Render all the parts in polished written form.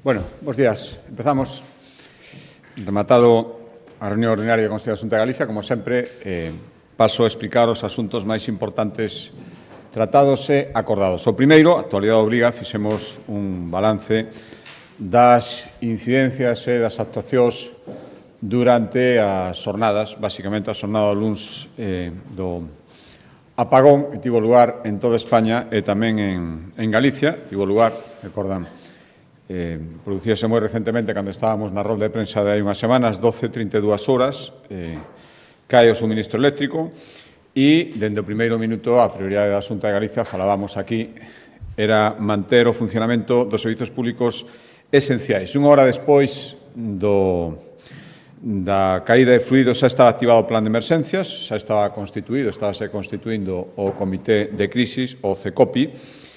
Bueno, bos días. Empezamos. Rematado a reunión ordinaria do Consello de Xunta de Galicia, como sempre, paso a explicar os asuntos máis importantes tratados e acordados. O primeiro, a actualidade obriga, fixemos un balance das incidencias e das actuacións durante as xornadas, basicamente a xornada do luns do apagón, que tivo lugar en toda España e tamén en Galicia. Tivo lugar, recordan, producíase moi recentemente cando estábamos na rolda de prensa de hai unhas semanas, 12:32 horas, cae o suministro eléctrico e, dende o primeiro minuto, a prioridade da Xunta de Galicia, falábamos aquí, era manter o funcionamento dos servizos públicos esenciais. Unha hora despois da caída de fluidos xa estaba activado o plan de emerxencias, xa estaba constituído, estábase constituindo o Comité de Crisis, o CECOPI.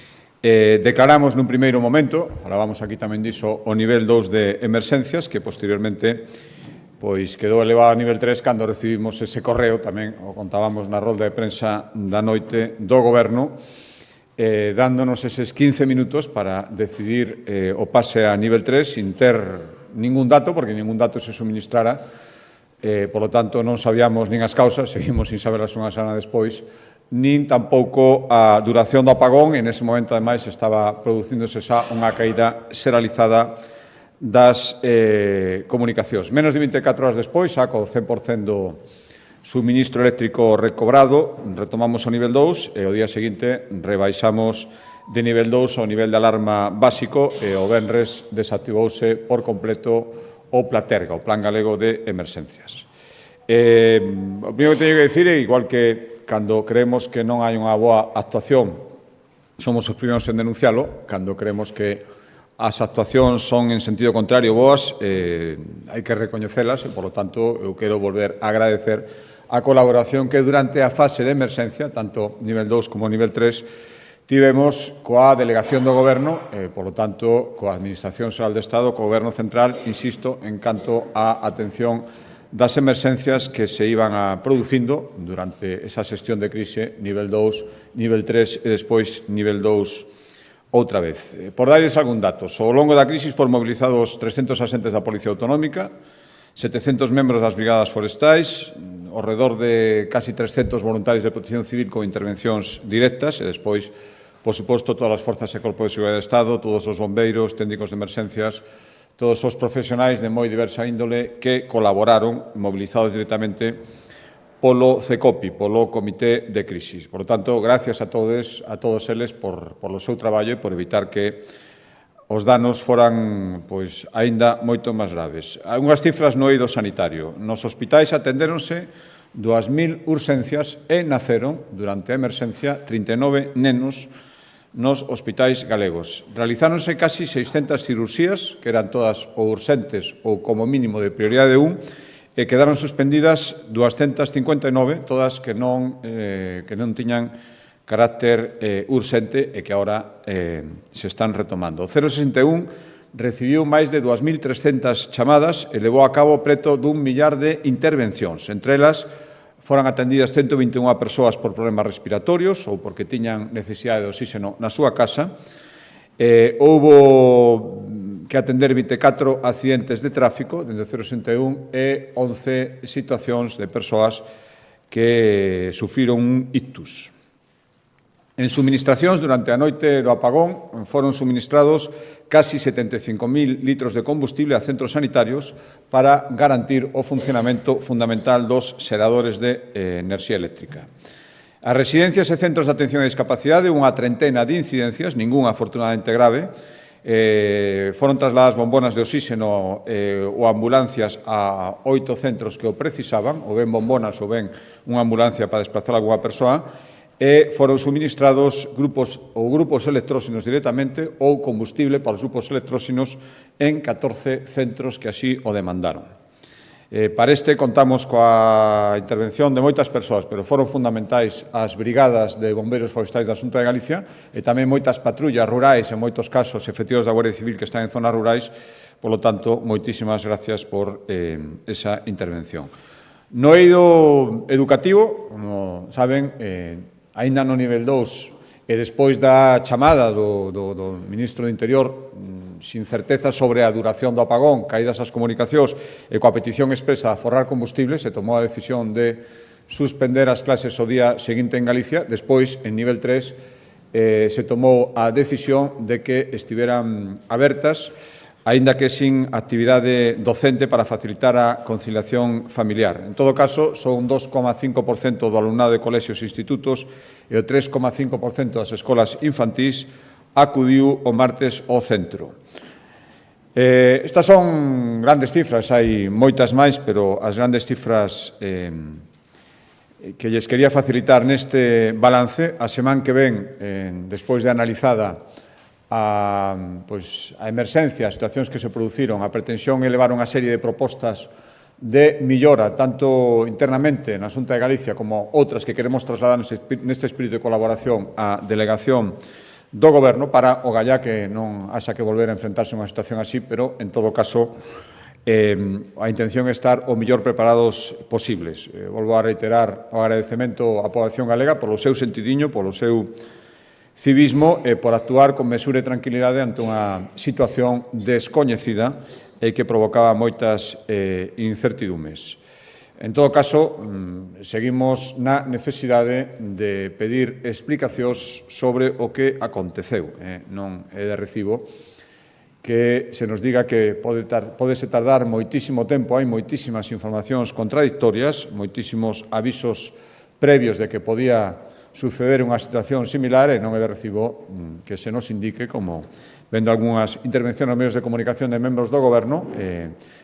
Declaramos nun primeiro momento, falábamos aquí tamén diso, o nivel 2 de emerxencias, que posteriormente quedou elevado a nivel 3 cando recibimos ese correo, tamén o contábamos na rolda de prensa da noite do Goberno, dándonos eses 15 minutos para decidir o pase a nivel 3 sin ter ningún dato, porque ningún dato se suministrara, polo tanto non sabíamos nin as causas, seguimos sin saberlas unha semana despois, nin tampouco a duración do apagón. En ese momento, ademais, estaba producíndose xa unha caída xeralizada das comunicacións. Menos de 24 horas despois, xa co 100% do suministro eléctrico recobrado, retomamos o nivel 2 e o día seguinte rebaixamos de nivel 2 ao nivel de alarma básico e o venres desactivouse por completo o Platerga, o Plan Galego de Emerxencias. O primeiro que teño que dicir é, igual que cando creemos que non hai unha boa actuación, somos os primeiros en denuncialo. Cando creemos que as actuacións son en sentido contrario boas, hai que recoñecelas e, polo tanto, eu quero volver a agradecer a colaboración que durante a fase de emerxencia, tanto nivel 2 como nivel 3, tivemos coa Delegación do Goberno, polo tanto, coa Administración Xeral de Estado, co Goberno Central, insisto, en canto á atención das emerxencias que se iban producindo durante esa xestión de crise, nivel 2, nivel 3 e despois nivel 2 outra vez. Por darles algún datos, ao longo da crise foron mobilizados 300 axentes da Policía Autonómica, 700 membros das brigadas forestais, ao redor de casi 300 voluntarios de protección civil con intervencións directas e despois, por suposto, todas as forzas e corpos de seguridade do Estado, todos os bombeiros, técnicos de emerxencias, todos os profesionais de moi diversa índole que colaboraron, mobilizados directamente polo CECOPI, polo Comité de Crisis. Por lo tanto, gracias a todos eles por o seu traballo e por evitar que os danos foran aínda moito máis graves. Algunhas cifras no eido sanitario. Nos hospitais atendéronse 2.000 urxencias e naceron, durante a emerxencia, 39 nenos nos hospitais galegos. Realizáronse casi 600 cirurxías, que eran todas ou urxentes ou como mínimo de prioridade 1, e quedaron suspendidas 259, todas que non tiñan carácter urxente e que agora se están retomando. O 061 recibiu máis de 2.300 chamadas e levou a cabo preto dun millar de intervencións. Entre elas, foran atendidas 121 persoas por problemas respiratorios ou porque tiñan necesidade de oxígeno na súa casa. Houbo que atender 24 accidentes de tráfico dende o 061 e 11 situacións de persoas que sufriron un ictus. En suministracións, durante a noite do apagón, foron suministrados casi 75.000 litros de combustible a centros sanitarios para garantir o funcionamento fundamental dos xeradores de enerxía eléctrica. As residencias e centros de atención a discapacidade, unha trentena de incidencias, ningunha afortunadamente grave, foron trasladadas bombonas de oxígeno ou ambulancias a 8 centros que o precisaban, ou ben bombonas ou ben unha ambulancia para desplazar algunha persoa, e foron suministrados grupos electróxinos directamente ou combustible para os grupos electróxinos en 14 centros que así o demandaron. Para este contamos coa intervención de moitas persoas, pero foron fundamentais as brigadas de bombeiros forestais da Xunta de Galicia e tamén moitas patrullas rurais, en moitos casos efectivos da Guardia Civil que están en zonas rurais. Polo tanto, moitísimas gracias por esa intervención. No eido educativo, como saben, aínda no nivel 2 e despois da chamada do Ministro do Interior sin certeza sobre a duración do apagón, caídas as comunicacións e coa petición expresa de aforrar combustibles, se tomou a decisión de suspender as clases o día seguinte en Galicia. Despois, en nivel 3, se tomou a decisión de que estiveran abertas, aínda que sin actividade docente para facilitar a conciliación familiar. En todo caso, son un 2,5% do alumnado de colexios e institutos e o 3,5% das escolas infantís acudiu o martes ao centro. Estas son grandes cifras, hai moitas máis, pero as grandes cifras que lles quería facilitar neste balance. A semana que ven, despois de analizada a emerxencia, as situacións que se produciron, a pretensión é levar unha serie de propostas de millora, tanto internamente na Xunta de Galicia como outras que queremos trasladar neste espírito de colaboración á delegación do Goberno para o gallá que non haxa que volver a enfrentarse a unha situación así, pero, en todo caso, a intención é estar o mellor preparados posibles. Volvo a reiterar o agradecemento á poboación galega polo seu sentidiño, polo seu civismo e por actuar con mesura e tranquilidade ante unha situación descoñecida e que provocaba moitas incertidumes. En todo caso, seguimos na necesidade de pedir explicacións sobre o que aconteceu. Non é de recibo que se nos diga que podese tardar moitísimo tempo, hai moitísimas informacións contradictorias, moitísimos avisos previos de que podía suceder unha situación similar, e non é de recibo que se nos indique, como vendo algunhas intervencións nos medios de comunicación de membros do Goberno,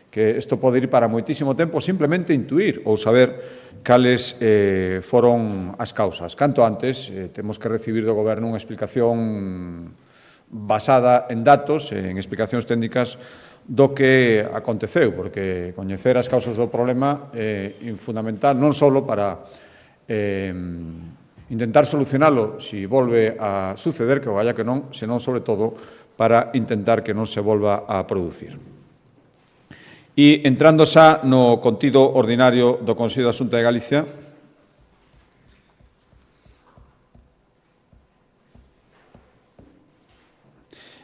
que isto pode ir para moitísimo tempo simplemente intuir ou saber cales foron as causas. Canto antes, temos que recibir do Goberno unha explicación basada en datos, en explicacións técnicas do que aconteceu, porque coñecer as causas do problema é fundamental non só para intentar solucionalo se volve a suceder, que o vaya que non, senón, sobre todo, para intentar que non se volva a producir. E entrando xa no contido ordinario do Consello da Xunta de Galicia,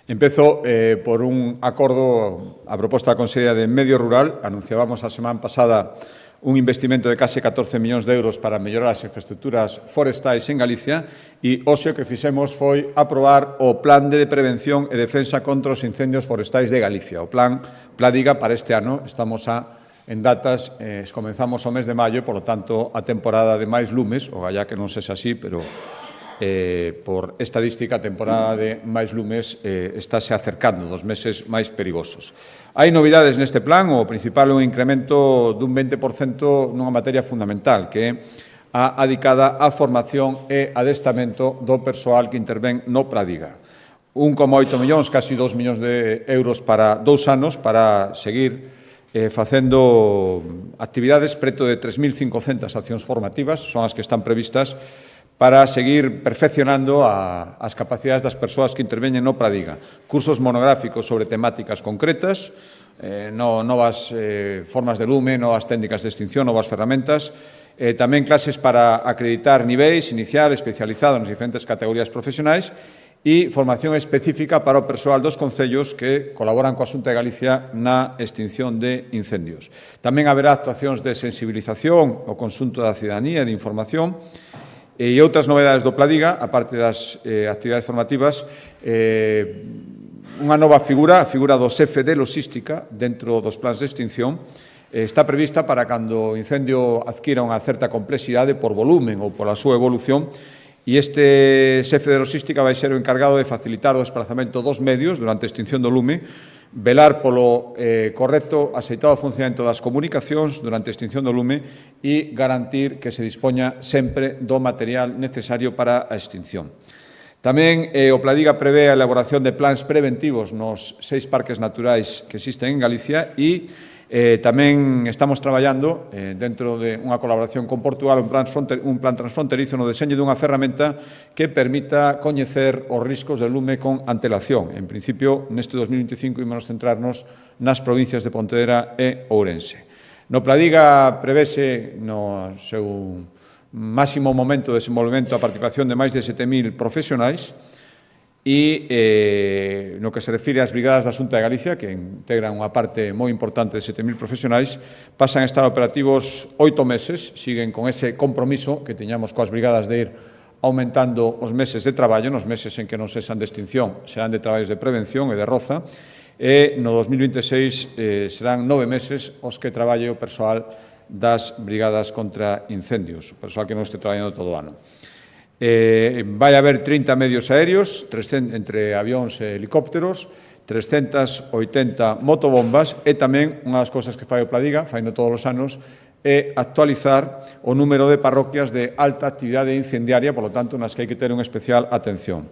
empezo por un acordo a proposta da Consellería de Medio Rural. Anunciábamos a semana pasada un investimento de case 14 millóns de euros para mellorar as infraestructuras forestais en Galicia, e hoxe o que fixemos foi aprobar o Plan de Prevención e Defensa contra os Incendios Forestais de Galicia, o Plan Pladiga para este ano. Estamos en datas, comenzamos o mes de maio, por lo tanto, a temporada de máis lumes, o gallá que non sexa así, pero por estadística, a temporada de máis lumes estáse acercando dos meses máis perigosos. Hai novidades neste plan. O principal é un incremento dun 20% nunha materia fundamental, que é a adicada á formación e adestamento do persoal que intervén no Pradiga. 1,8 millóns, casi 2 millóns de euros para 2 anos, para seguir facendo actividades, preto de 3.500 accións formativas, son as que están previstas, para seguir perfeccionando as capacidades das persoas que interveñen no Pradiga. Cursos monográficos sobre temáticas concretas, novas formas de lume, novas técnicas de extinción, novas ferramentas, tamén clases para acreditar niveis, inicial, especializado nas diferentes categorías profesionais, e formación específica para o persoal dos concellos que colaboran coa Xunta de Galicia na extinción de incendios. Tamén haberá actuacións de sensibilización ao conxunto da cidadanía e de información, e outras novedades do Pladiga, aparte das actividades formativas, unha nova figura, a figura do xefe de logística dentro dos plans de extinción, está prevista para cando o incendio adquira unha certa complexidade por volumen ou pola súa evolución, e este xefe de logística vai ser o encargado de facilitar o desplazamento dos medios durante a extinción do lume, velar polo correcto aceitado funcionamento das comunicacións durante a extinción do lume e garantir que se dispoña sempre do material necesario para a extinción. Tamén o Pladiga prevé a elaboración de plans preventivos nos 6 parques naturais que existen en Galicia, e tamén estamos traballando dentro de unha colaboración con Portugal un plan transfronterizo no deseño dunha ferramenta que permita coñecer os riscos de lume con antelación. En principio, neste 2025, ímonos centrarnos nas provincias de Pontevedra e Ourense. No Pladiga prevese no seu máximo momento de desenvolvemento a participación de máis de 7.000 profesionais, e no que se refire ás brigadas da Xunta de Galicia, que integran unha parte moi importante de 7.000 profesionais, pasan a estar operativos 8 meses, siguen con ese compromiso que tiñamos coas brigadas de ir aumentando os meses de traballo, nos meses en que non cesan de extinción, serán de traballos de prevención e de roza, e no 2026 serán 9 meses os que traballe o persoal das brigadas contra incendios, o persoal que non este traballando todo o ano. Vai haber 30 medios aéreos, entre avións e helicópteros, 380 motobombas e tamén unha das cousas que fai o Pladiga, faino todos os anos, é actualizar o número de parroquias de alta actividade incendiaria, polo tanto, nas que hai que ter unha especial atención.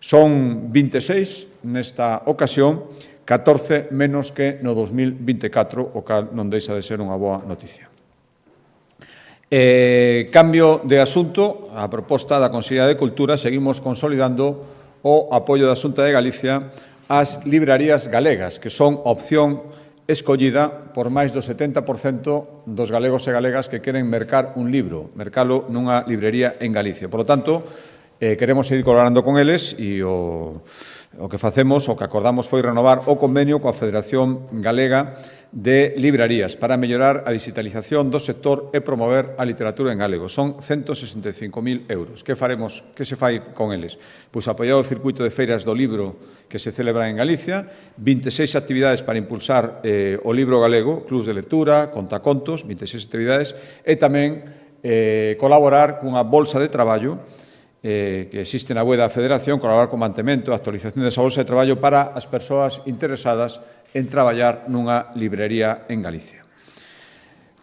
Son 26 nesta ocasión, 14 menos que no 2024, o cal non deixa de ser unha boa noticia. Cambio de asunto, a proposta da Consellería de Cultura, seguimos consolidando o apoio da Xunta de Galicia ás librarías galegas, que son opción escollida por máis do 70% dos galegos e galegas que queren mercar un libro, mercalo nunha librería en Galicia. Por lo tanto, queremos seguir colaborando con eles e o que facemos, o que acordamos foi renovar o convenio coa Federación Galega de Librarías para mellorar a digitalización do sector e promover a literatura en galego. Son 165.000 euros. Que faremos? Que se fai con eles? Pois apoiar o circuito de feiras do libro que se celebra en Galicia, 26 actividades para impulsar o libro galego, clubs de lectura, contacontos, 26 actividades, e tamén colaborar cunha bolsa de traballo que existe na web da Federación, colaborar con mantemento e actualización desa bolsa de traballo para as persoas interesadas en traballar nunha librería en Galicia.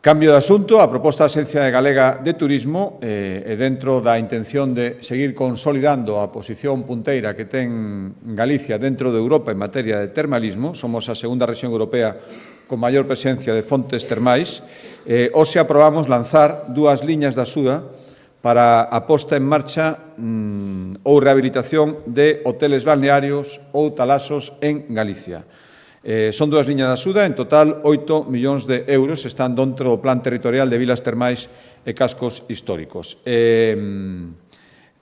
Cambio de asunto, a proposta da Axencia Galega de Turismo e dentro da intención de seguir consolidando a posición punteira que ten Galicia dentro de Europa en materia de termalismo, somos a segunda rexión europea con maior presencia de fontes termais, hoxe aprobamos lanzar 2 liñas da axuda para a posta en marcha ou rehabilitación de hoteles balnearios ou talasos en Galicia. Son 2 liñas de axuda, en total 8 millóns de euros están dentro do Plan Territorial de Vilas Termais e Cascos Históricos.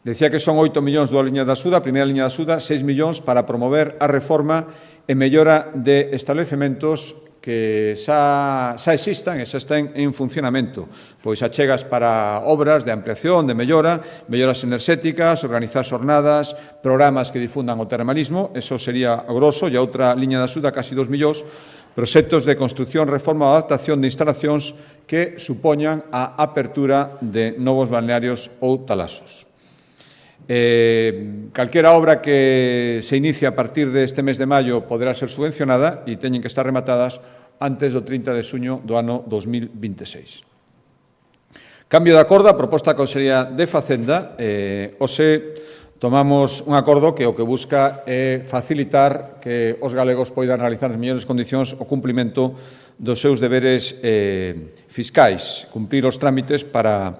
Decía que son 8 millóns 2 liñas de axuda, a primeira liña de axuda, 6 millóns para promover a reforma e mellora de establecementos que xa existan e xa estén en funcionamento, pois achegas para obras de ampliación, de mellora, melloras enerxéticas, organizar xornadas, programas que difundan o termalismo, eso sería o grosso, e a outra liña de axuda, casi 2 millóns, proxectos de construción, reforma ou adaptación de instalacións que supoñan a apertura de novos balnearios ou talasos. Calquera obra que se inicie a partir deste mes de maio poderá ser subvencionada e teñen que estar rematadas antes do 30 de xuño do ano 2026. Cambio de acordo, a proposta da Consellería de Facenda, hoxe tomamos un acordo que o que busca é facilitar que os galegos poidan realizar nas mellores condicións o cumprimento dos seus deberes fiscais, cumprir os trámites para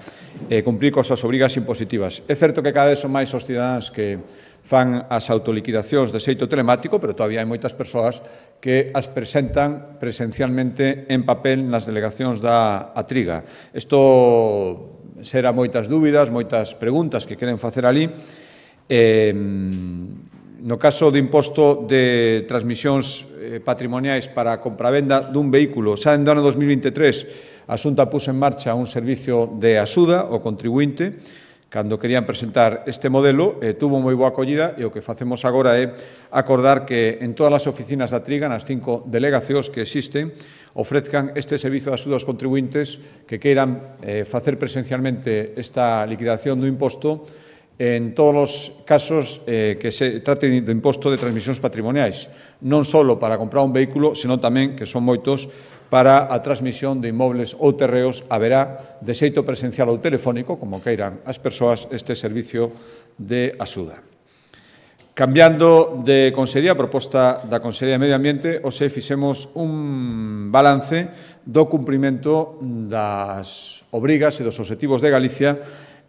cumprir cos as obrigas impositivas. É certo que cada vez son máis os cidadáns que fan as autoliquidacións de xeito telemático, pero todavía hai moitas persoas que as presentan presencialmente en papel nas delegacións da Atriga. Isto será moitas dúbidas, moitas preguntas que queren facer ali. No caso do imposto de transmisións patrimoniais para a compravenda dun vehículo, xa no ano 2023 a Xunta puso en marcha un servicio de axuda ao contribuinte cando querían presentar este modelo, tuvo moi boa acollida e o que facemos agora é acordar que en todas as oficinas da Triga, nas 5 delegacións que existen, ofrezcan este servizo de axuda aos contribuintes que queiran facer presencialmente esta liquidación do imposto en todos os casos que se trate do imposto de transmisións patrimoniais, non só para comprar un vehículo, senón tamén, que son moitos, para a transmisión de inmobles ou terreos haberá de xeito presencial ou telefónico, como queiran as persoas, este servicio de axuda. Cambiando de consellería, a proposta da Consellería de Medio Ambiente, hoxe fixemos un balance do cumprimento das obrigas e dos obxectivos de Galicia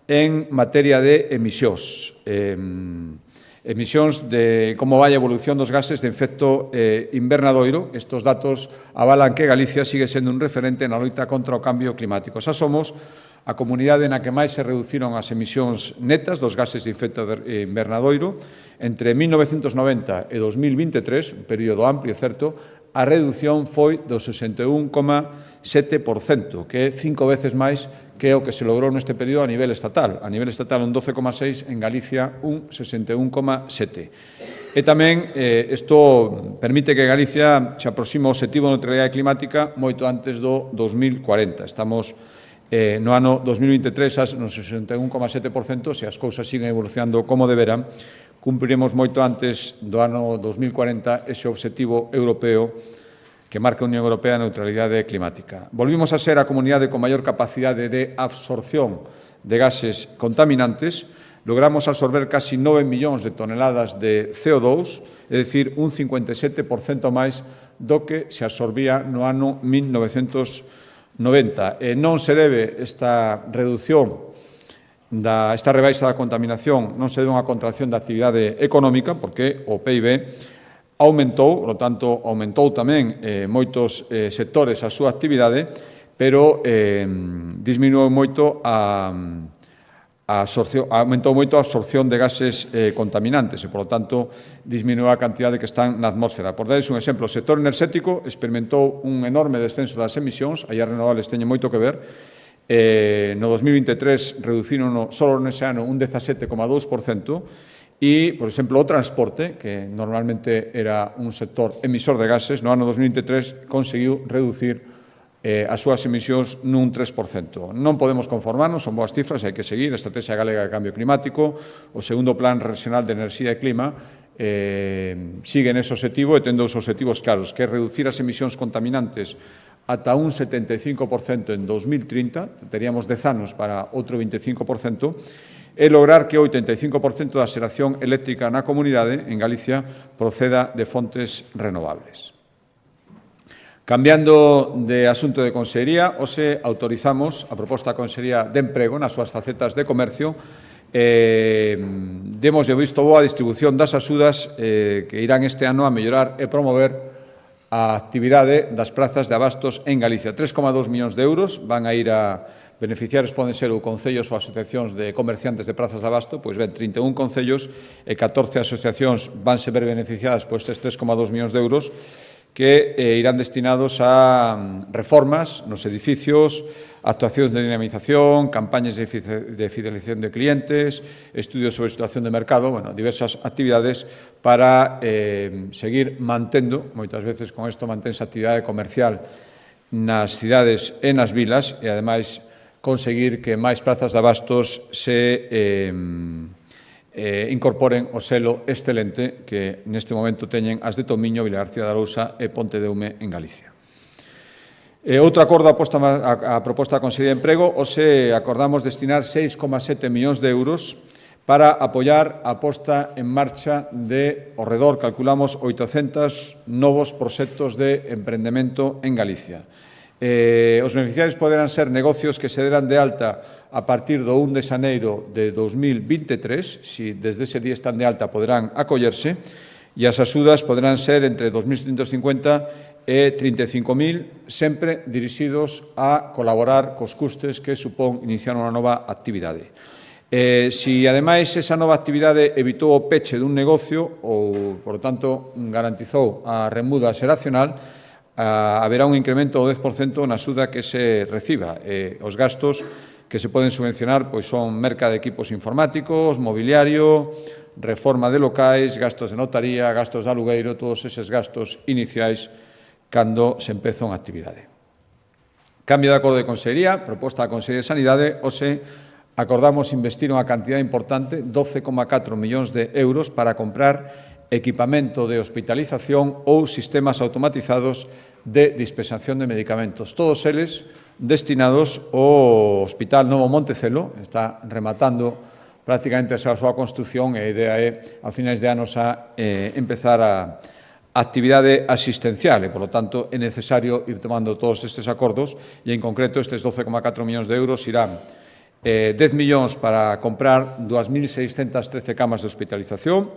en materia de emisións. Emisións de como vai a evolución dos gases de efecto invernadoiro. Estos datos avalan que Galicia sigue sendo un referente na loita contra o cambio climático. Xa somos a comunidade na que máis se reduciron as emisións netas dos gases de efecto invernadoiro. Entre 1990 e 2023, un período amplio, certo, a reducción foi do 61,7%, que é 5 veces máis que o que se logrou neste período a nivel estatal. A nivel estatal un 12,6%, en Galicia un 61,7%. E tamén isto permite que Galicia se aproxime ao obxectivo de neutralidade climática moito antes do 2040. Estamos no ano 2023 no 61,7%, se as cousas siguen evolucionando como deberán, cumpriremos moito antes do ano 2040 ese obxectivo europeo que marca a Unión Europea de neutralidade climática. Volvimos a ser a comunidade con maior capacidade de absorción de gases contaminantes. Logramos absorber casi 9 millóns de toneladas de CO2, é dicir, un 57% máis do que se absorbía no ano 1990. Non se debe esta reducción, esta rebaixa da contaminación, non se debe a unha contracción da actividade económica, porque o PIB aumentou, por lo tanto, aumentou tamén moitos sectores a súa actividade, pero disminuiu moito aumentou moito a absorción de gases contaminantes e, por lo tanto, disminuiu a cantidade que están na atmósfera. Por darles un exemplo, o sector enerxético experimentou un enorme descenso das emisións, aí as renovables teñen moito que ver. No 2023 reduciron só nese ano un 17,2%, e, por exemplo, o transporte, que normalmente era un sector emisor de gases, no ano 2023 conseguiu reducir as súas emisións nun 3%. Non podemos conformarnos, son boas cifras, hai que seguir a Estrategia Galega de Cambio Climático, o segundo Plan Regional de Enerxía e Clima sigue nese obxectivo e ten dous obxectivos claros, que é reducir as emisións contaminantes ata un 75% en 2030, teríamos 10 anos para outro 25%, e lograr que o 85% da xeración eléctrica na comunidade, en Galicia, proceda de fontes renovables. Cambiando de asunto de Consellería, hoxe autorizamos a proposta da Consellería de Emprego nas súas facetas de comercio. Demos visto bo a distribución das axudas que irán este ano a mellorar e promover a actividade das prazas de abastos en Galicia. 3,2 millóns de euros van a ir a beneficiarios, poden ser ou concellos ou asociacións de comerciantes de prazas de abasto, pois ben, 31 concellos e 14 asociacións van ser beneficiadas por estes 3,2 millóns de euros, que irán destinados a reformas nos edificios, actuacións de dinamización, campañas de fidelización de clientes, estudios sobre situación de mercado, diversas actividades para seguir mantendo, moitas veces con isto mantense a actividade comercial nas cidades e nas vilas e, ademais, conseguir que máis prazas de abastos se incorporen o selo excelente que neste momento teñen as de Tomiño, Vilagarcía de Arousa e Ponte de Ume en Galicia. Outro acordo a proposta da Consellería de Emprego, hoxe acordamos destinar 6,7 millóns de euros para apoiar a posta en marcha de, ao redor, calculamos, 800 novos proxectos de emprendemento en Galicia. Os beneficiarios poderán ser negocios que se deran de alta a partir do 1 de xaneiro de 2023, si desde ese día están de alta poderán acollerse, e as axudas poderán ser entre 2.750 e 35.000, sempre dirixidos a colaborar cos custes que supón iniciar unha nova actividade. Si, ademais, esa nova actividade evitou o peche dun negocio ou, por tanto, garantizou a remuda xeracional, haberá un incremento do 10% na axuda que se reciba. Os gastos que se poden subvencionar son merca de equipos informáticos, mobiliario, reforma de locais, gastos de notaría, gastos de alugueiro, todos eses gastos iniciais cando se empeza unha actividade. Cambio de acordo de Consellería, proposta da Consellería de Sanidade, hoxe acordamos investir unha cantidad importante, 12,4 millóns de euros, para comprar equipamento de hospitalización ou sistemas automatizados de dispensación de medicamentos. Todos eles destinados ao Hospital Novo Montecelo, está rematando prácticamente a súa construción e a idea é, a finais de anos, a empezar a actividade asistencial e, por lo tanto, é necesario ir tomando todos estes acordos e, en concreto, estes 12,4 millóns de euros irán 10 millóns para comprar 2.613 camas de hospitalización,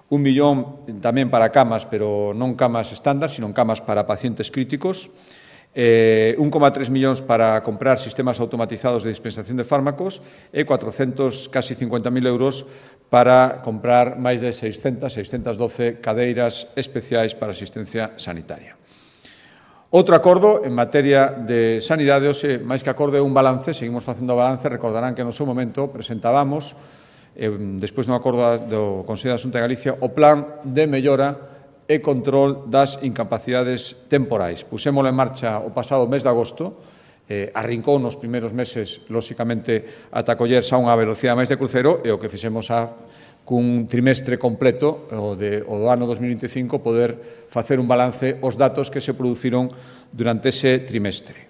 1 millón tamén para camas, pero non camas estándar, sino camas para pacientes críticos, 1,3 millóns para comprar sistemas automatizados de dispensación de fármacos e 400, casi 50.000 euros para comprar máis de 612 cadeiras especiais para asistencia sanitaria. Outro acordo en materia de sanidade, máis que acordo é un balance, seguimos facendo balance, recordarán que no seu momento presentábamos, despois dun acordo do Consello de Asunta de Galicia, o plan de mellora e control das incapacidades temporais. Pusémolo en marcha o pasado mes de agosto, arrincou nos primeiros meses, lóxicamente, ata collerse a unha velocidade máis de crucero, e o que fixemos cun trimestre completo, o do ano 2025, poder facer un balance os datos que se produciron durante ese trimestre.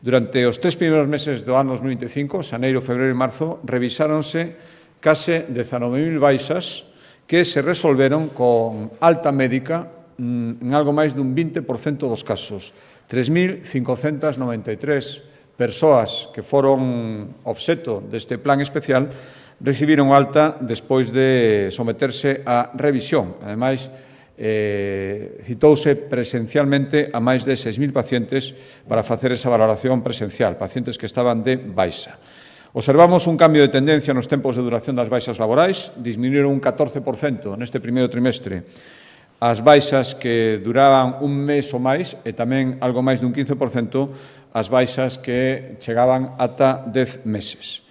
Durante os 3 primeiros meses do ano 2025, xaneiro, febreiro e marzo, revisáronse case 19.000 baixas que se resolveron con alta médica en algo máis dun 20% dos casos. 3.593 persoas que foron obxecto deste plan especial recibiron alta despois de someterse a revisión. Ademais, citouse presencialmente a máis de 6.000 pacientes para facer esa valoración presencial, pacientes que estaban de baixa. Observamos un cambio de tendencia nos tempos de duración das baixas laborais, disminuíron un 14% neste primeiro trimestre as baixas que duraban un mes ou máis e tamén algo máis dun 15% as baixas que chegaban ata 10 meses.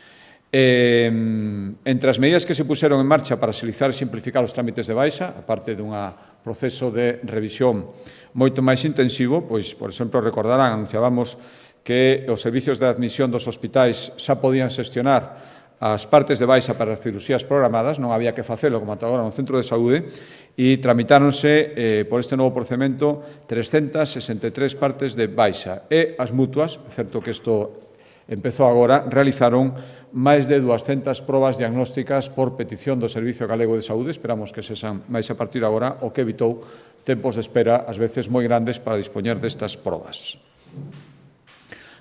Entre as medidas que se puseron en marcha para agilizar e simplificar os trámites de baixa, aparte dun proceso de revisión moito máis intensivo, pois, por exemplo, recordarán, anunciábamos que os servicios de admisión dos hospitais xa podían xestionar as partes de baixa para as cirurxías programadas, non había que facelo como ata agora no centro de saúde, e tramitáronse por este novo procedimento 363 partes de baixa. E as mutuas, certo que isto empezou agora, realizaron máis de 200 probas diagnósticas por petición do Servicio Galego de Saúde, esperamos que sexan máis a partir de agora, o que evitou tempos de espera, ás veces moi grandes, para dispoñer destas probas.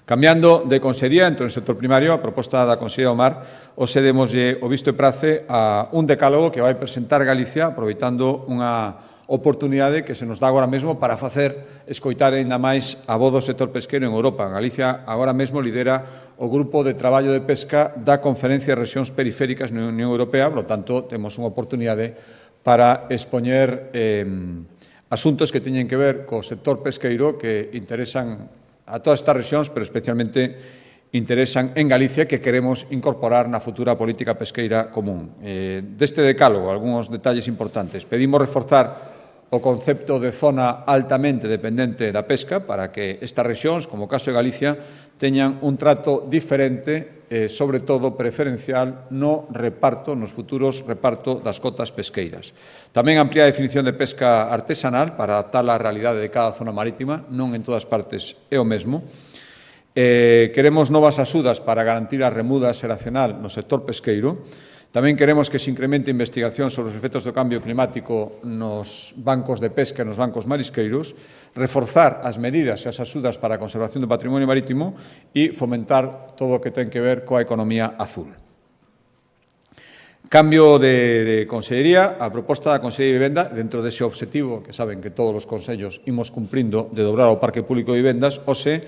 Cambiando de consellería, entre o sector primario, a proposta da Consellería do Mar, hoxe demoslle o visto e prace a un decálogo que vai presentar Galicia, aproveitando unha oportunidade que se nos dá agora mesmo para facer escoitar ainda máis a voz do sector pesqueiro en Europa. Galicia agora mesmo lidera o Grupo de Traballo de Pesca da Conferencia de Rexións Periféricas na Unión Europea, por lo tanto, temos unha oportunidade para expoñer asuntos que teñen que ver co sector pesqueiro que interesan a todas estas rexións, pero especialmente interesan en Galicia, que queremos incorporar na futura política pesqueira común. Deste decálogo, algúns detalles importantes. Pedimos reforzar o concepto de zona altamente dependente da pesca para que estas rexións, como o caso de Galicia, teñan un trato diferente, sobre todo preferencial, no reparto, nos futuros reparto das cotas pesqueiras. Tamén ampliar a definición de pesca artesanal para adaptar a realidade de cada zona marítima, non en todas partes é o mesmo. Queremos novas axudas para garantir a remuda xeracional no sector pesqueiro. Tamén queremos que se incremente a investigación sobre os efectos do cambio climático nos bancos de pesca e nos bancos marisqueiros, reforzar as medidas e as axudas para a conservación do patrimonio marítimo e fomentar todo o que ten que ver coa economía azul. Cambio de consellería, a proposta da Consellería de Vivenda, dentro dese obxectivo que saben que todos os consellos imos cumprindo de dobrar o parque público de vivendas, hoxe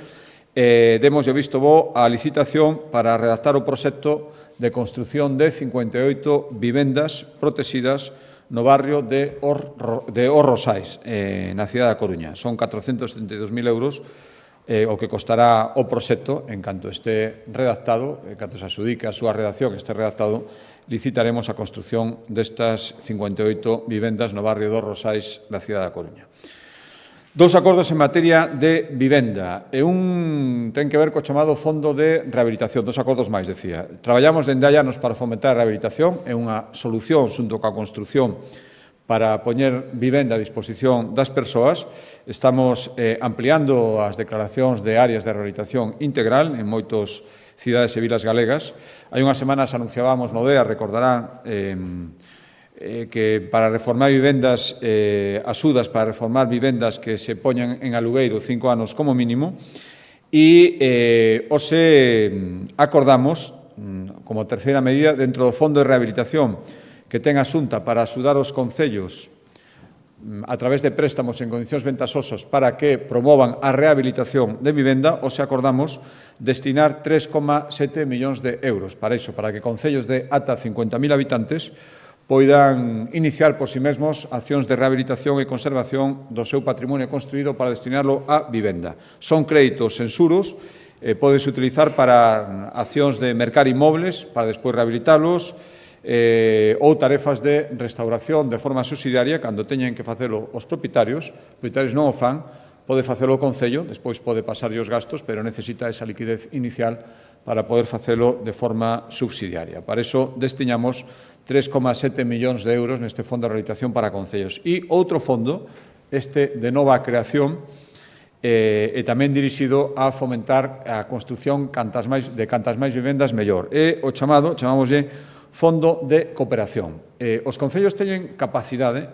demos visto bo a licitación para redactar o proxecto de construción de 58 vivendas protegidas no barrio de Os Rosais, na cidade da Coruña. Son 472.000 euros o que costará o proxecto en canto este redactado, en canto se adxudique a súa redacción, este redactado, licitaremos a construción destas 58 vivendas no barrio de Os Rosais da cidade da Coruña. Dous acordos en materia de vivenda e un ten que ver co chamado Fondo de Rehabilitación, dos acordos máis, decía. Traballamos dende hai anos para fomentar a rehabilitación, é unha solución xunto coa construción para poñer vivenda a disposición das persoas. Estamos ampliando as declaracións de áreas de rehabilitación integral en moitos cidades e vilas galegas. Hai unhas semanas anunciábamos no DEA, recordarán, que para reformar vivendas, axudas para reformar vivendas que se poñan en alugueiro 5 anos como mínimo, e hoxe acordamos, como terceira medida, dentro do Fondo de Rehabilitación que ten asunta para axudar os concellos a través de préstamos en condicións ventaxosas para que promovan a rehabilitación de vivenda, os acordamos destinar 3,7 millóns de euros para iso, para que concellos de ata 50.000 habitantes poidan iniciar por si mesmos accións de rehabilitación e conservación do seu patrimonio construído para destinarlo a vivenda. Son créditos en xuros, podes utilizar para accións de mercar inmobles, para despois rehabilitalos, ou tarefas de restauración de forma subsidiaria, cando teñen que facelo os propietarios non o fan, pode facelo o Concello, despois pode pasar os gastos, pero necesita esa liquidez inicial para poder facelo de forma subsidiaria. Para iso destiñamos 3,7 millóns de euros neste Fondo de Rehabilitación para Concellos. E outro fondo, este de nova creación, e tamén dirixido a fomentar a construción de cantas máis vivendas mellor. É o chamámoslle Fondo de Cooperación. Os concellos teñen capacidade,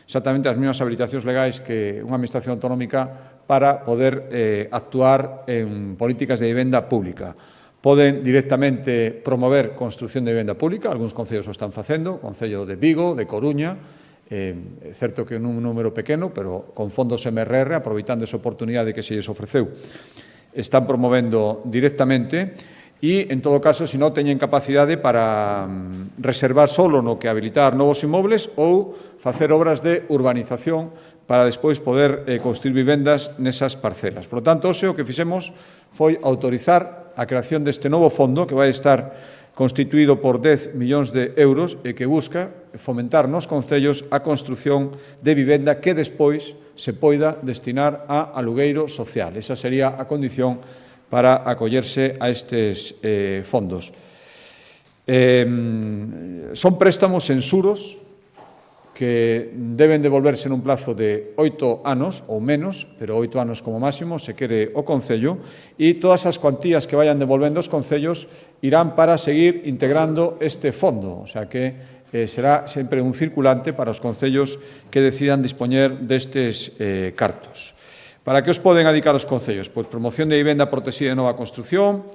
exactamente as mesmas habilitacións legais que unha administración autonómica para poder actuar en políticas de vivenda pública. Poden directamente promover construción de vivenda pública, algúns concellos o están facendo, o Concello de Vigo, de Coruña, é certo que un número pequeno, pero con fondos MRR, aproveitando esa oportunidade que se lles ofreceu, están promovendo directamente. E, en todo caso, se non teñen capacidade para reservar solo no que habilitar novos inmobles ou facer obras de urbanización para despois poder construir vivendas nesas parcelas. Por lo tanto, hoxe o que fixemos foi autorizar a creación deste novo fondo que vai estar constituído por 10 millóns de euros e que busca fomentar nos concellos a construción de vivenda que despois se poida destinar a alugueiro social. Esa sería a condición para acollerse a estes fondos. Son préstamos en xuros que deben devolverse nun plazo de 8 anos ou menos, pero 8 anos como máximo, se quere o Concello, e todas as cuantías que vayan devolvendo os concellos irán para seguir integrando este fondo, o sea que será sempre un circulante para os concellos que decidan dispoñer destes cartos. Para que os poden adicar os concellos? Pois promoción de vivenda protexida de nova construción,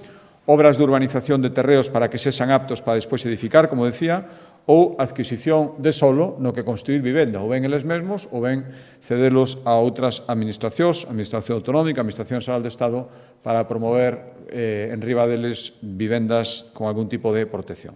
obras de urbanización de terreos para que sexan aptos para despois edificar, como decía, ou adquisición de solo no que construir vivenda, ou ben eles mesmos, ou ben cederlos a outras administracións, Administración Autonómica, Administración Xeral de Estado, para promover en riba deles vivendas con algún tipo de protección.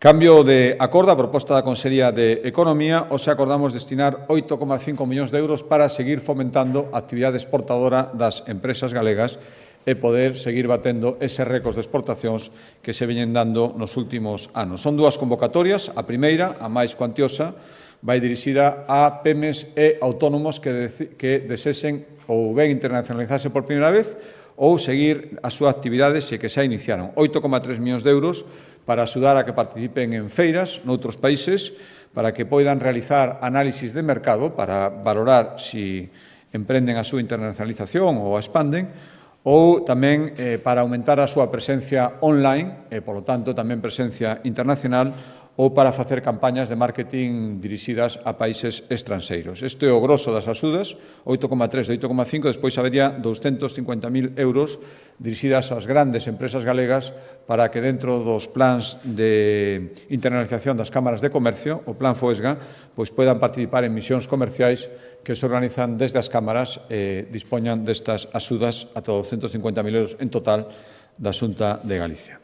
Cambio de acordo, a proposta da Consellería de Economía, hoxe acordamos destinar 8,5 millóns de euros para seguir fomentando a actividade exportadora das empresas galegas e poder seguir batendo eses récords de exportacións que se veñen dando nos últimos anos. Son dúas convocatorias, a primeira, a máis cuantiosa, vai dirixida a PEMES e autónomos que desexen ou ben internacionalizarse por primeira vez ou seguir a súa actividade se que xa iniciaron. 8,3 millóns de euros para axudar a que participen en feiras noutros países, para que poidan realizar análisis de mercado para valorar se emprenden a súa internacionalización ou a expanden, ou tamén para aumentar a súa presencia online e, polo tanto, tamén presencia internacional, ou para facer campañas de marketing dirixidas a países estranxeiros. Isto é o grosso das axudas, 8,3 de 8,5, despois habería 250.000 euros dirixidas ás grandes empresas galegas para que dentro dos plans de internacionalización das cámaras de comercio, o plan FOESGA, pois poidan participar en misións comerciais que se organizan desde as cámaras e dispoñan destas axudas ata 250.000 euros en total da Xunta de Galicia.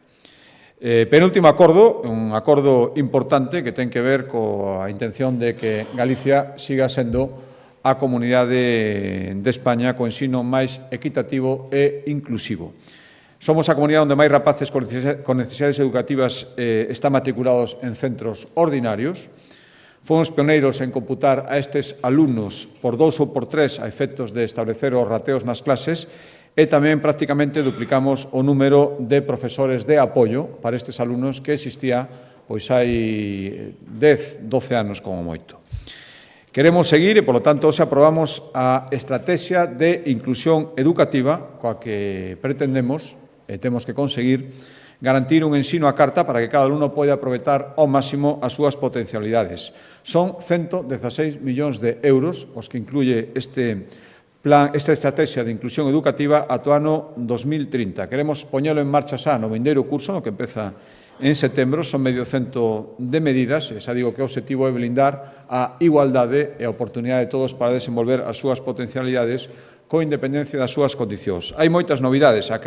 Penúltimo acordo, un acordo importante que ten que ver coa intención de que Galicia siga sendo a comunidade de España co ensino máis equitativo e inclusivo. Somos a comunidade onde máis rapaces con necesidades educativas están matriculados en centros ordinarios. Fomos pioneiros en computar a estes alumnos por 2 ou por 3 a efectos de establecer os rateos nas clases e tamén prácticamente duplicamos o número de profesores de apoio para estes alumnos que existía pois hai 10, 12 anos como moito. Queremos seguir e, polo tanto, hoxe aprobamos a estrategia de inclusión educativa coa que pretendemos e temos que conseguir garantir un ensino a carta para que cada alumno poida aproveitar ao máximo as súas potencialidades. Son 116 millóns de euros os que incluye esta estrategia de inclusión educativa ata o ano 2030. Queremos poñelo en marcha xa no vindeiro curso, no que empeza en setembro. Son medio cento de medidas, e xa digo que o objetivo é blindar a igualdade e a oportunidade de todos para desenvolver as súas potencialidades con independencia das súas condicións. Hai moitas novidades. A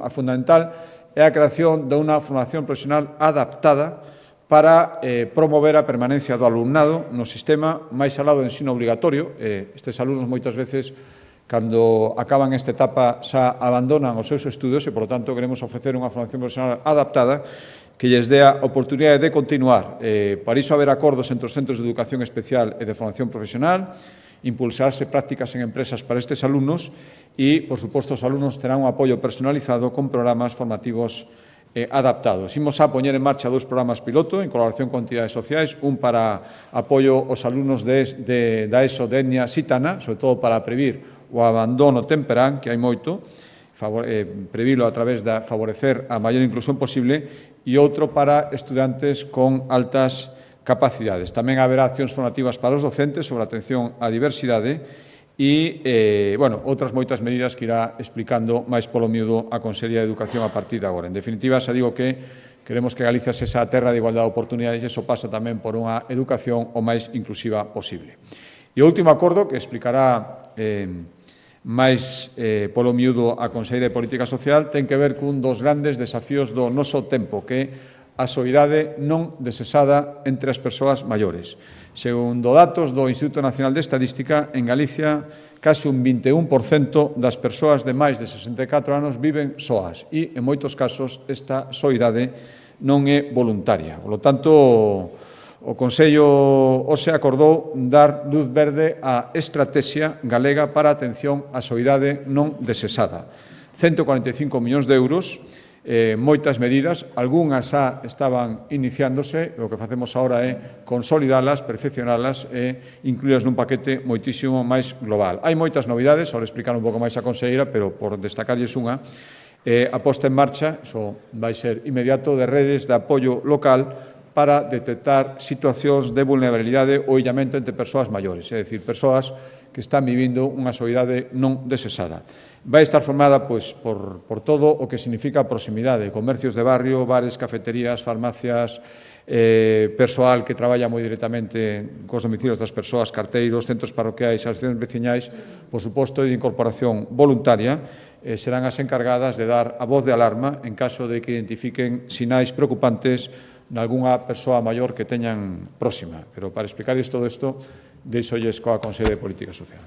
fundamental é a creación dunha formación profesional adaptada para promover a permanencia do alumnado no sistema máis alá do ensino obligatorio. Estes alumnos moitas veces, cando acaban esta etapa, xa abandonan os seus estudos e, por lo tanto, queremos ofrecer unha formación profesional adaptada que lles dé a oportunidade de continuar. Para iso haber acordos entre os centros de educación especial e de formación profesional, impulsarse prácticas en empresas para estes alumnos e, por suposto, os alumnos terán un apoio personalizado con programas formativos adaptados. Imos a poñer en marcha 2 programas piloto en colaboración con entidades sociais, un para apoio aos alumnos da ESO de etnia xitana, sobre todo para previr o abandono temperán, que hai moito, previlo a través de favorecer a maior inclusión posible, e outro para estudantes con altas capacidades. Tamén haberá accións formativas para os docentes sobre a atención á diversidade e, outras moitas medidas que irá explicando máis polo miúdo a Consellería de Educación a partir de agora. En definitiva, xa digo que queremos que Galicia sexa a terra de igualdade de oportunidades e iso pasa tamén por unha educación o máis inclusiva posible. E o último acordo que explicará máis polo miúdo a Consellería de Política Social ten que ver cun dos grandes desafíos do noso tempo, que é a soidade non desexada entre as persoas maiores. Segundo datos do Instituto Nacional de Estadística, en Galicia, case un 21% das persoas de máis de 64 anos viven soas e, en moitos casos, esta soidade non é voluntaria. Por lo tanto, o Consello hoxe acordou dar luz verde á estrategia galega para a atención á soidade non desexada. 145 millóns de euros, moitas medidas, algunhas xa estaban iniciándose, o que facemos agora é consolidalas, perfeccionalas e incluílas nun paquete moitísimo máis global. Hai moitas novidades, ahora explicar un pouco máis a conselleira, pero por destacarlles unha, a posta en marcha, iso vai ser inmediato, de redes de apoio local para detectar situacións de vulnerabilidade ou illamento entre persoas maiores, é dicir, persoas que están vivindo unha soidade non desexada. Vai estar formada por todo o que significa a proximidade, comercios de barrio, bares, cafeterías, farmacias, persoal que traballa moi directamente cos domicilios das persoas, carteiros, centros parroquiais, asociacións veciñais, por suposto, de incorporación voluntaria, serán as encargadas de dar a voz de alarma en caso de que identifiquen sinais preocupantes nalgúnha persoa maior que teñan próxima. Pero para explicarles todo isto, deixolles coa Consellería de Política Social.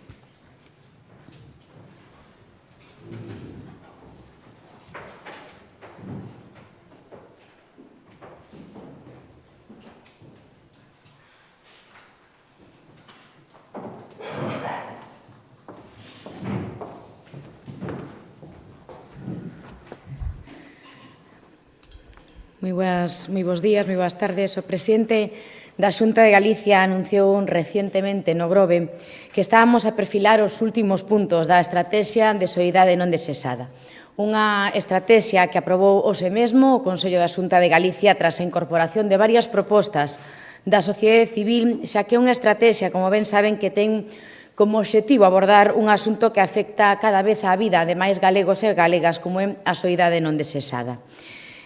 Moi bons días, moi boas tardes. O presidente da Xunta de Galicia anunciou recientemente no Grove que estábamos a perfilar os últimos puntos da Estrategia de Soidade non desexada. Unha estrategia que aprobou hoxe mesmo o Consello da Xunta de Galicia tras a incorporación de varias propostas da sociedade civil, xa que é unha estrategia, como ben saben, que ten como obxectivo abordar un asunto que afecta cada vez á vida de máis galegos e galegas, como é a soidade non desexada.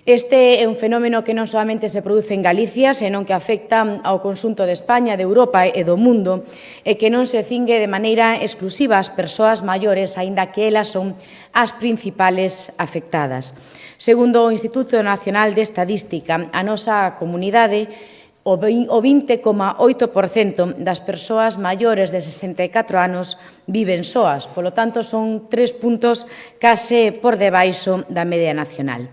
Este é un fenómeno que non solamente se produce en Galicia, senón que afecta ao conxunto de España, de Europa e do mundo, e que non se cingue de maneira exclusiva ás persoas maiores, aínda que elas son as principales afectadas. Segundo o Instituto Nacional de Estadística, a nosa comunidade, o 20,8% das persoas maiores de 64 anos viven soas, polo tanto son 3 puntos case por debaixo da media nacional.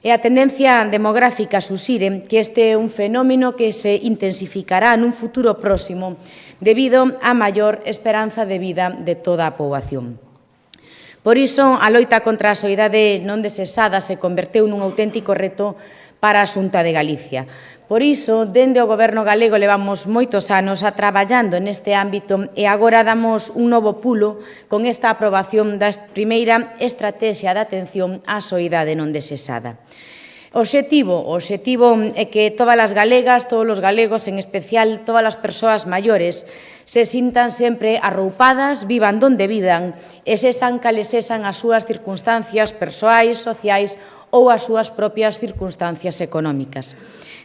E a tendencia demográfica suxire que este é un fenómeno que se intensificará nun futuro próximo debido á maior esperanza de vida de toda a poboación. Por iso, a loita contra a soidade non desexada se converteu nun auténtico reto para a Xunta de Galicia. Por iso, dende o Goberno galego levamos moitos anos traballando neste ámbito e agora damos un novo pulo con esta aprobación da primeira Estrategia de Atención á Soidade non desexada. O obxectivo é que todas as galegas, todos os galegos, en especial todas as persoas maiores, se sintan sempre arroupadas, vivan donde vivan e sexan cales sexan as súas circunstancias persoais, sociais ou as súas propias circunstancias económicas.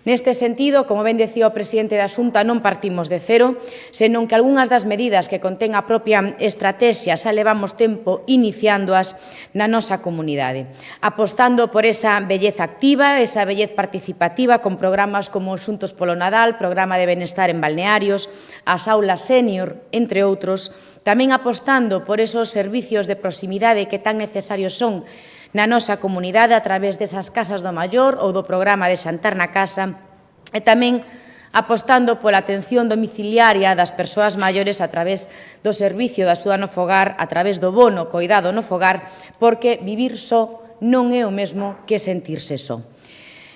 Neste sentido, como ben decía o presidente da Xunta, non partimos de cero, senón que algunhas das medidas que contén a propia estrategia xa levamos tempo iniciándoas na nosa comunidade, apostando por esa vellez activa, esa vellez participativa con programas como Xuntos polo Nadal, Programa de Benestar en Balnearios, as aulas sénior, entre outros, tamén apostando por esos servicios de proximidade que tan necesarios son na nosa comunidade a través desas casas do maior ou do programa de xantar na casa e tamén apostando pola atención domiciliaria das persoas maiores a través do servicio da axuda no fogar, a través do bono coidado no fogar, porque vivir só non é o mesmo que sentirse só.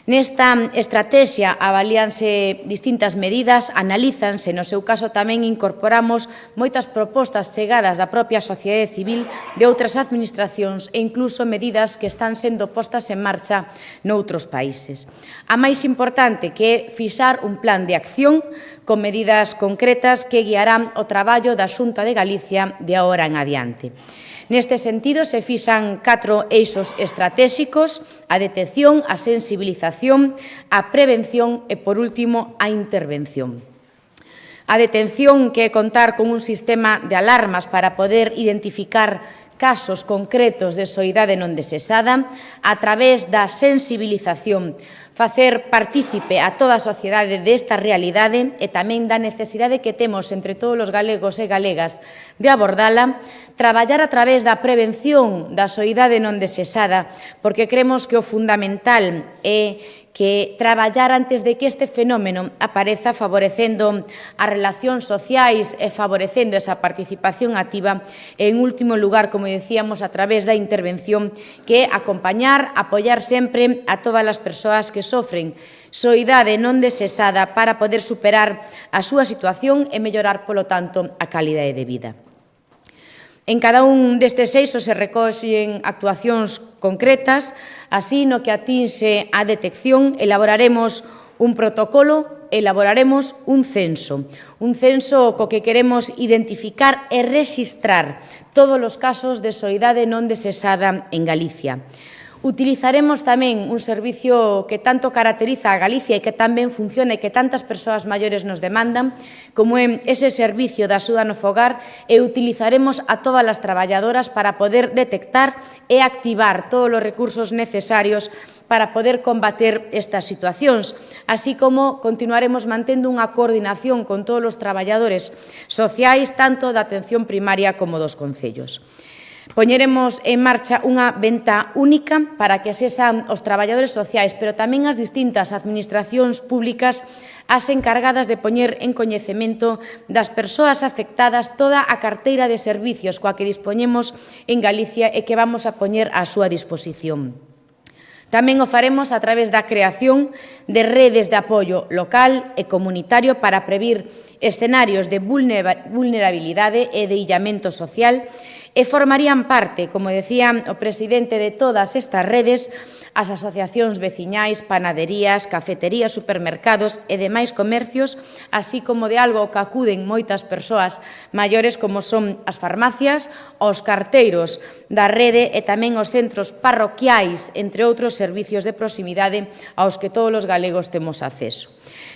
Nesta estrategia avalíanse distintas medidas, analízanse, no seu caso tamén incorporamos moitas propostas chegadas da propia sociedade civil de outras administracións e incluso medidas que están sendo postas en marcha noutros países. A máis importante que é fixar un plan de acción con medidas concretas que guiarán o traballo da Xunta de Galicia de agora en adiante. Neste sentido, se fixan 4 eixos estratégicos: a detección, a sensibilización, a prevención e, por último, a intervención. A detención, que é contar con un sistema de alarmas para poder identificar casos concretos de soidade non desexada, a través da sensibilización, facer partícipe a toda a sociedade desta realidade e tamén da necesidade que temos entre todos os galegos e galegas de abordala, traballar a través da prevención da soidade non desexada, porque creemos que o fundamental é que traballar antes de que este fenómeno apareza, favorecendo as relacións sociais e favorecendo esa participación activa, e, en último lugar, como decíamos, a través da intervención, que é acompañar, apoiar sempre a todas as persoas que sofren soidade non desexada para poder superar a súa situación e mellorar, polo tanto, a calidade de vida. En cada un destes eixos se recoxen actuacións concretas, así no que atinxe a detección elaboraremos un protocolo, elaboraremos un censo co que queremos identificar e rexistrar todos os casos de soidade non desexada en Galicia. Utilizaremos tamén un servicio que tanto caracteriza a Galicia e que tamén funciona e que tantas persoas maiores nos demandan, como é ese servicio da axuda no fogar, e utilizaremos a todas as traballadoras para poder detectar e activar todos os recursos necesarios para poder combater estas situacións, así como continuaremos mantendo unha coordinación con todos os traballadores sociais, tanto da atención primaria como dos concellos. Poñeremos en marcha unha venta única para que sexan os traballadores sociais, pero tamén as distintas administracións públicas as encargadas de poñer en coñecemento das persoas afectadas toda a carteira de servicios coa que dispoñemos en Galicia e que vamos a poñer á súa disposición. Tamén o faremos a través da creación de redes de apoio local e comunitario para previr escenarios de vulnerabilidade e de illamento social, e formarían parte, como decía o presidente, de todas estas redes as asociacións veciñais, panaderías, cafeterías, supermercados e demais comercios, así como de algo que acuden moitas persoas maiores como son as farmacias, os carteiros da rede e tamén os centros parroquiais, entre outros servicios de proximidade aos que todos os galegos temos acceso.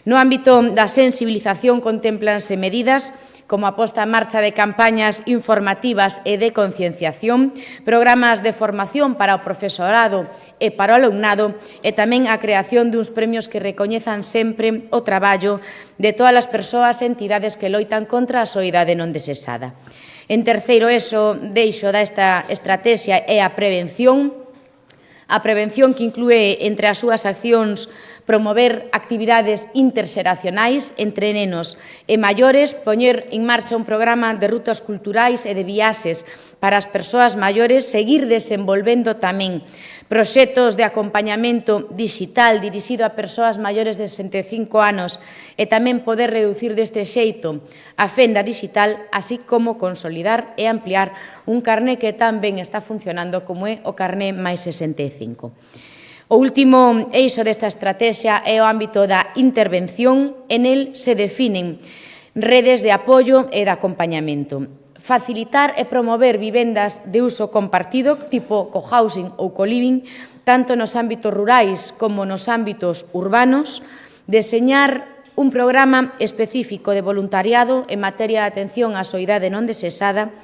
No ámbito da sensibilización contemplanse medidas como a posta en marcha de campañas informativas e de concienciación, programas de formación para o profesorado e para o alumnado e tamén a creación duns premios que recoñezan sempre o traballo de todas as persoas e entidades que loitan contra a soidade non desexada. En terceiro eixo desta estrategia é a prevención que inclúe entre as súas accións promover actividades interxeracionais entre nenos e maiores, poñer en marcha un programa de rutas culturais e de viaxes para as persoas maiores, seguir desenvolvendo tamén proxectos de acompañamento digital dirixido a persoas maiores de 65 anos e tamén poder reducir deste xeito a fenda digital, así como consolidar e ampliar un carné que tamén está funcionando como é o carné máis 65. O último eixo desta estrategia é o ámbito da intervención. En el se definen redes de apoio e de acompañamento. Facilitar e promover vivendas de uso compartido, tipo cohousing ou coliving, tanto nos ámbitos rurais como nos ámbitos urbanos. Deseñar un programa específico de voluntariado en materia de atención á soidade non desexada,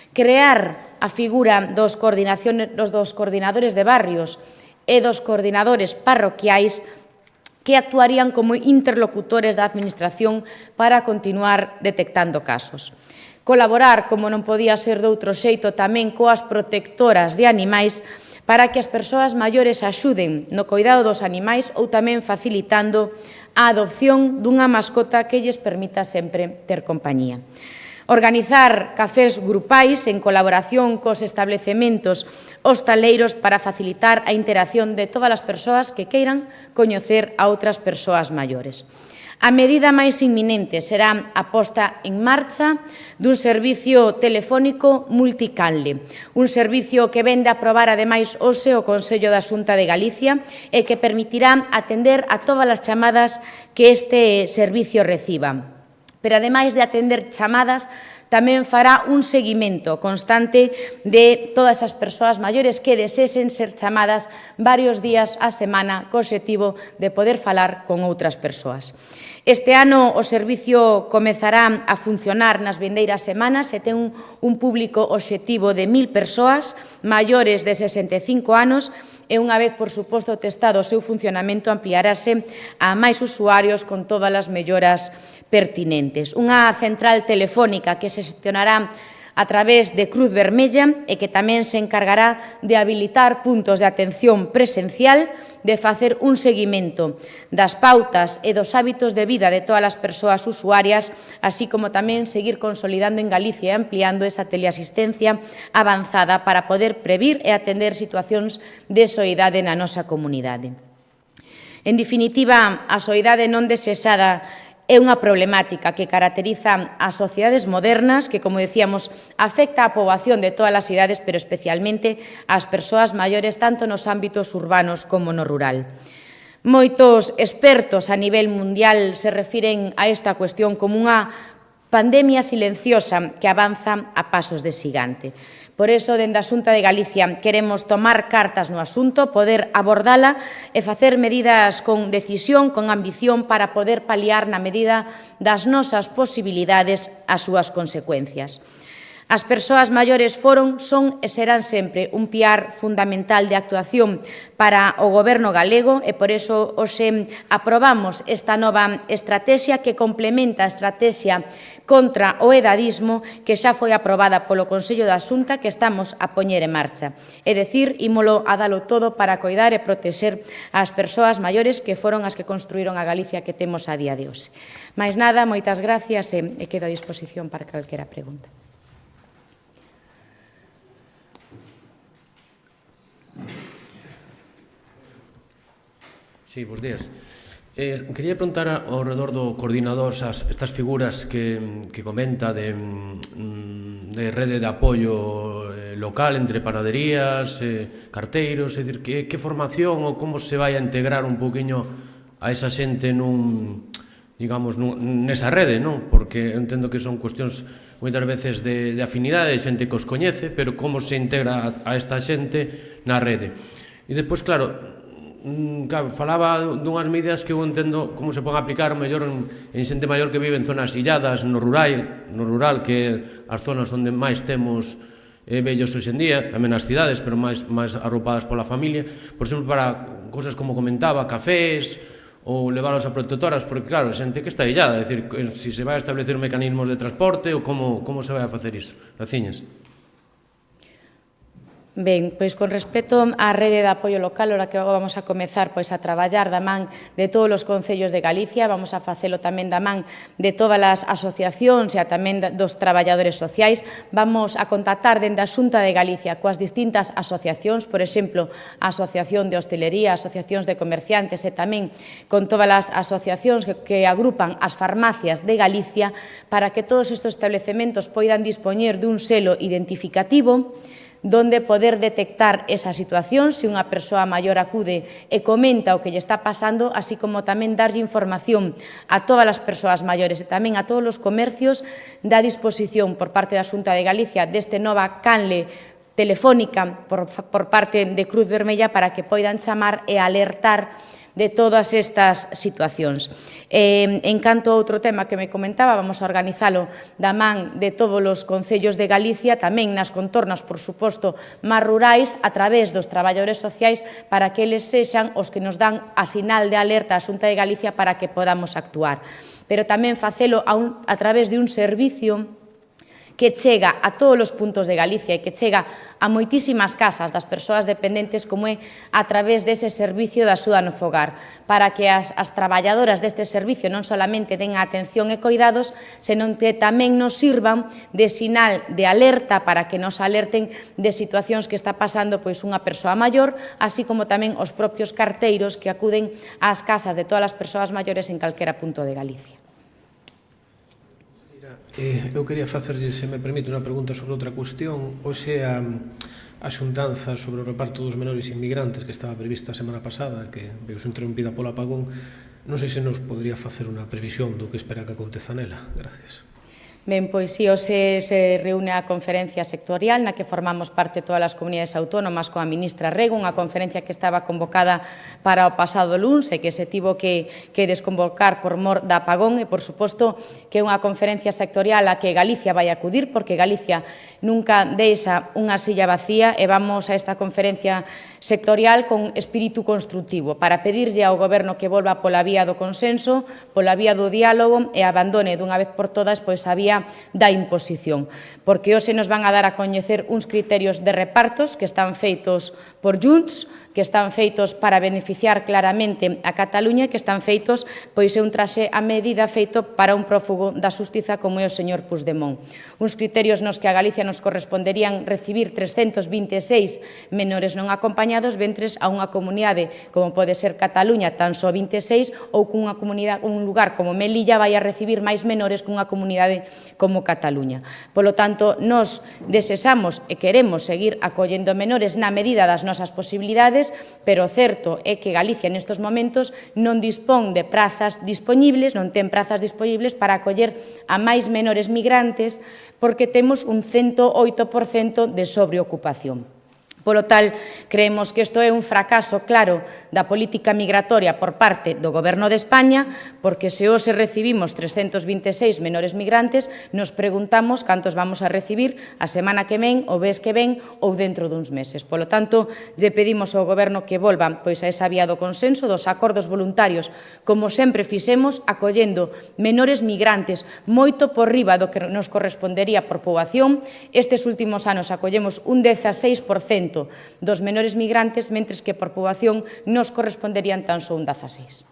crear a figura dos coordinadores de barrios e dos coordinadores parroquiais que actuarían como interlocutores da Administración para continuar detectando casos. Colaborar, como non podía ser de outro xeito, tamén coas protectoras de animais para que as persoas maiores axuden no coidado dos animais ou tamén facilitando a adopción dunha mascota que lles permita sempre ter compañía. Organizar cafés grupais en colaboración cos establecementos hostaleiros para facilitar a interacción de todas as persoas que queiran coñecer a outras persoas maiores. A medida máis inminente será a posta en marcha dun servicio telefónico multicanle, un servicio que vende a aprobar ademais hoxe o Consello da Xunta de Galicia e que permitirá atender a todas as chamadas que este servicio reciba. Pero, ademais de atender chamadas, tamén fará un seguimento constante de todas as persoas maiores que desesen ser chamadas varios días á semana co obxectivo de poder falar con outras persoas. Este ano o servicio comezará a funcionar nas vindeiras semanas e ten un público obxectivo de 1000 persoas maiores de 65 anos e, unha vez, por suposto, testado o seu funcionamento, ampliarase a máis usuarios con todas as melloras pertinentes. Unha central telefónica que se xestionará a través de Cruz Vermella e que tamén se encargará de habilitar puntos de atención presencial, de facer un seguimento das pautas e dos hábitos de vida de todas as persoas usuarias, así como tamén seguir consolidando en Galicia e ampliando esa teleasistencia avanzada para poder previr e atender situacións de soidade na nosa comunidade. En definitiva, a soidade non desexada é unha problemática que caracteriza as sociedades modernas que, como decíamos, afecta á poboación de todas as idades, pero especialmente ás persoas maiores, tanto nos ámbitos urbanos como no rural. Moitos expertos a nivel mundial se refiren a esta cuestión como unha pandemia silenciosa que avanza a pasos de xigante. Por iso, dende a Xunta de Galicia, queremos tomar cartas no asunto, poder abordala e facer medidas con decisión, con ambición, para poder paliar na medida das nosas posibilidades as súas consecuencias. As persoas maiores foron, son e serán sempre un piar fundamental de actuación para o Goberno galego e por iso hoxe aprobamos esta nova estrategia que complementa a estrategia contra o edadismo que xa foi aprobada polo Consello da Xunta que estamos a poñer en marcha. É dicir, ímolo a dalo todo para coidar e protexer as persoas maiores que foron as que construíron a Galicia que temos a día de hoxe. Mais nada, moitas gracias e quedo a disposición para calquera pregunta. Sí, bons días. Quería preguntar ao redor do coordinador estas figuras que comenta de rede de apoio local entre panaderías, carteiros, é dicir, que formación ou como se vai a integrar un poquinho a esa xente nesa rede, non? Porque entendo que son cuestións moitas veces de afinidade, de xente que os coñece, pero como se integra a esta xente na rede. E depois, claro, falaba dunhas medidas que eu entendo como se pode aplicar mellor en xente maior que vive en zonas illadas, no rural, que as zonas onde máis temos vellos hoxe en día, tamén nas cidades, pero máis arroupadas pola familia, por exemplo, para cosas como comentaba, cafés, ou leválos a protectoras, porque claro, xente que está illada, é dicir, se se vai a establecer mecanismos de transporte ou como se vai a facer iso. Graciñas. Ben, pois con respecto á rede de apoio local, ora que vamos a comezar a traballar da man de todos os concellos de Galicia, vamos a facelo tamén da man de todas as asociacións e tamén dos traballadores sociais, vamos a contactar dende a Xunta de Galicia coas distintas asociacións, por exemplo, a Asociación de Hostelería, asociacións de comerciantes e tamén con todas as asociacións que agrupan as farmacias de Galicia para que todos estes establecementos poidan dispoñer dun selo identificativo donde poder detectar esa situación, se unha persoa maior acude e comenta o que lle está pasando, así como tamén darlle información a todas as persoas maiores e tamén a todos os comercios da disposición por parte da Xunta de Galicia deste nova canle telefónica por parte de Cruz Vermella para que poidan chamar e alertar de todas estas situacións. En canto a outro tema que me comentaba, vamos a organizalo da man de todos os concellos de Galicia, tamén nas contornas, por suposto, máis rurais, a través dos traballadores sociais, para que eles sexan os que nos dan a sinal de alerta a Xunta de Galicia para que podamos actuar. Pero tamén facelo a través de un servicio que chega a todos os puntos de Galicia e que chega a moitísimas casas das persoas dependentes, como é a través dese servicio de axuda no fogar, para que as traballadoras deste servicio non solamente den atención e coidados, senón que tamén nos sirvan de sinal de alerta para que nos alerten de situacións que está pasando pois unha persoa maior, así como tamén os propios carteiros que acuden ás casas de todas as persoas maiores en calquera punto de Galicia. Eu quería facerlle, se me permite, unha pregunta sobre outra cuestión. Hoxe a xuntanza sobre o reparto dos menores inmigrantes que estaba prevista a semana pasada, que veuse interrompida polo apagón, non sei se nos podría facer unha previsión do que espera que aconteza nela. Gracias. Ben, pois si, hoxe se reúne a conferencia sectorial na que formamos parte todas as comunidades autónomas coa ministra Rego, unha conferencia que estaba convocada para o pasado luns e que se tivo que desconvocar por mor da apagón e, por suposto, que é unha conferencia sectorial a que Galicia vai acudir, porque Galicia nunca deixa unha silla vacía e vamos a esta conferencia sectorial con espírito constructivo para pedirlle ao Goberno que volva pola vía do consenso, pola vía do diálogo e abandone dunha vez por todas pois a vía da imposición, porque hoxe nos van a dar a coñecer uns criterios de repartos que están feitos por Junts, que están feitos para beneficiar claramente a Cataluña e que están feitos, pois é un traxe a medida feito para un prófugo da xustiza como é o señor Puigdemont. Uns criterios nos que a Galicia nos corresponderían recibir 326 menores non acompañados, ventres a unha comunidade como pode ser Cataluña, tan só 26, ou cunha comunidade, un lugar como Melilla vai a recibir máis menores cunha comunidade como Cataluña. Polo tanto, nos desexamos e queremos seguir acollendo menores na medida das nosas posibilidades, pero o certo é que Galicia nestes momentos non dispón de prazas dispoñibles, non ten prazas dispoñibles para acoller a máis menores migrantes porque temos un 108% de sobreocupación. Polo tal, creemos que isto é un fracaso claro da política migratoria por parte do Goberno de España, porque se hoxe recibimos 326 menores migrantes, nos preguntamos cantos vamos a recibir a semana que ven, o mes que ven ou dentro duns meses. Polo tanto, lle pedimos ao Goberno que volvan pois a esa vía do consenso, dos acordos voluntarios, como sempre fixemos, acollendo menores migrantes moito por riba do que nos correspondería por poboación. Estes últimos anos acollemos un 16% dos menores migrantes, mentres que por poboación nos corresponderían tan só un 16%.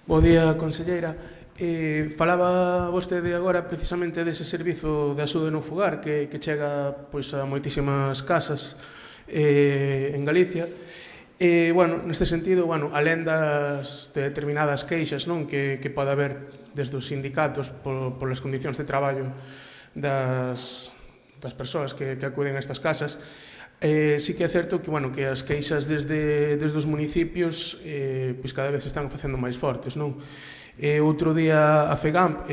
Bo día, conselleira. Falaba vostede agora precisamente dese servizo de axuda no fogar que chega pois, a moitísimas casas en Galicia. Bueno, neste sentido, alén das determinadas queixas que pode haber desde os sindicatos polas condicións de traballo das persoas que acuden a estas casas, sí que é certo que as queixas desde os municipios pois cada vez se están facendo máis fortes, non? Outro día a FEGAMP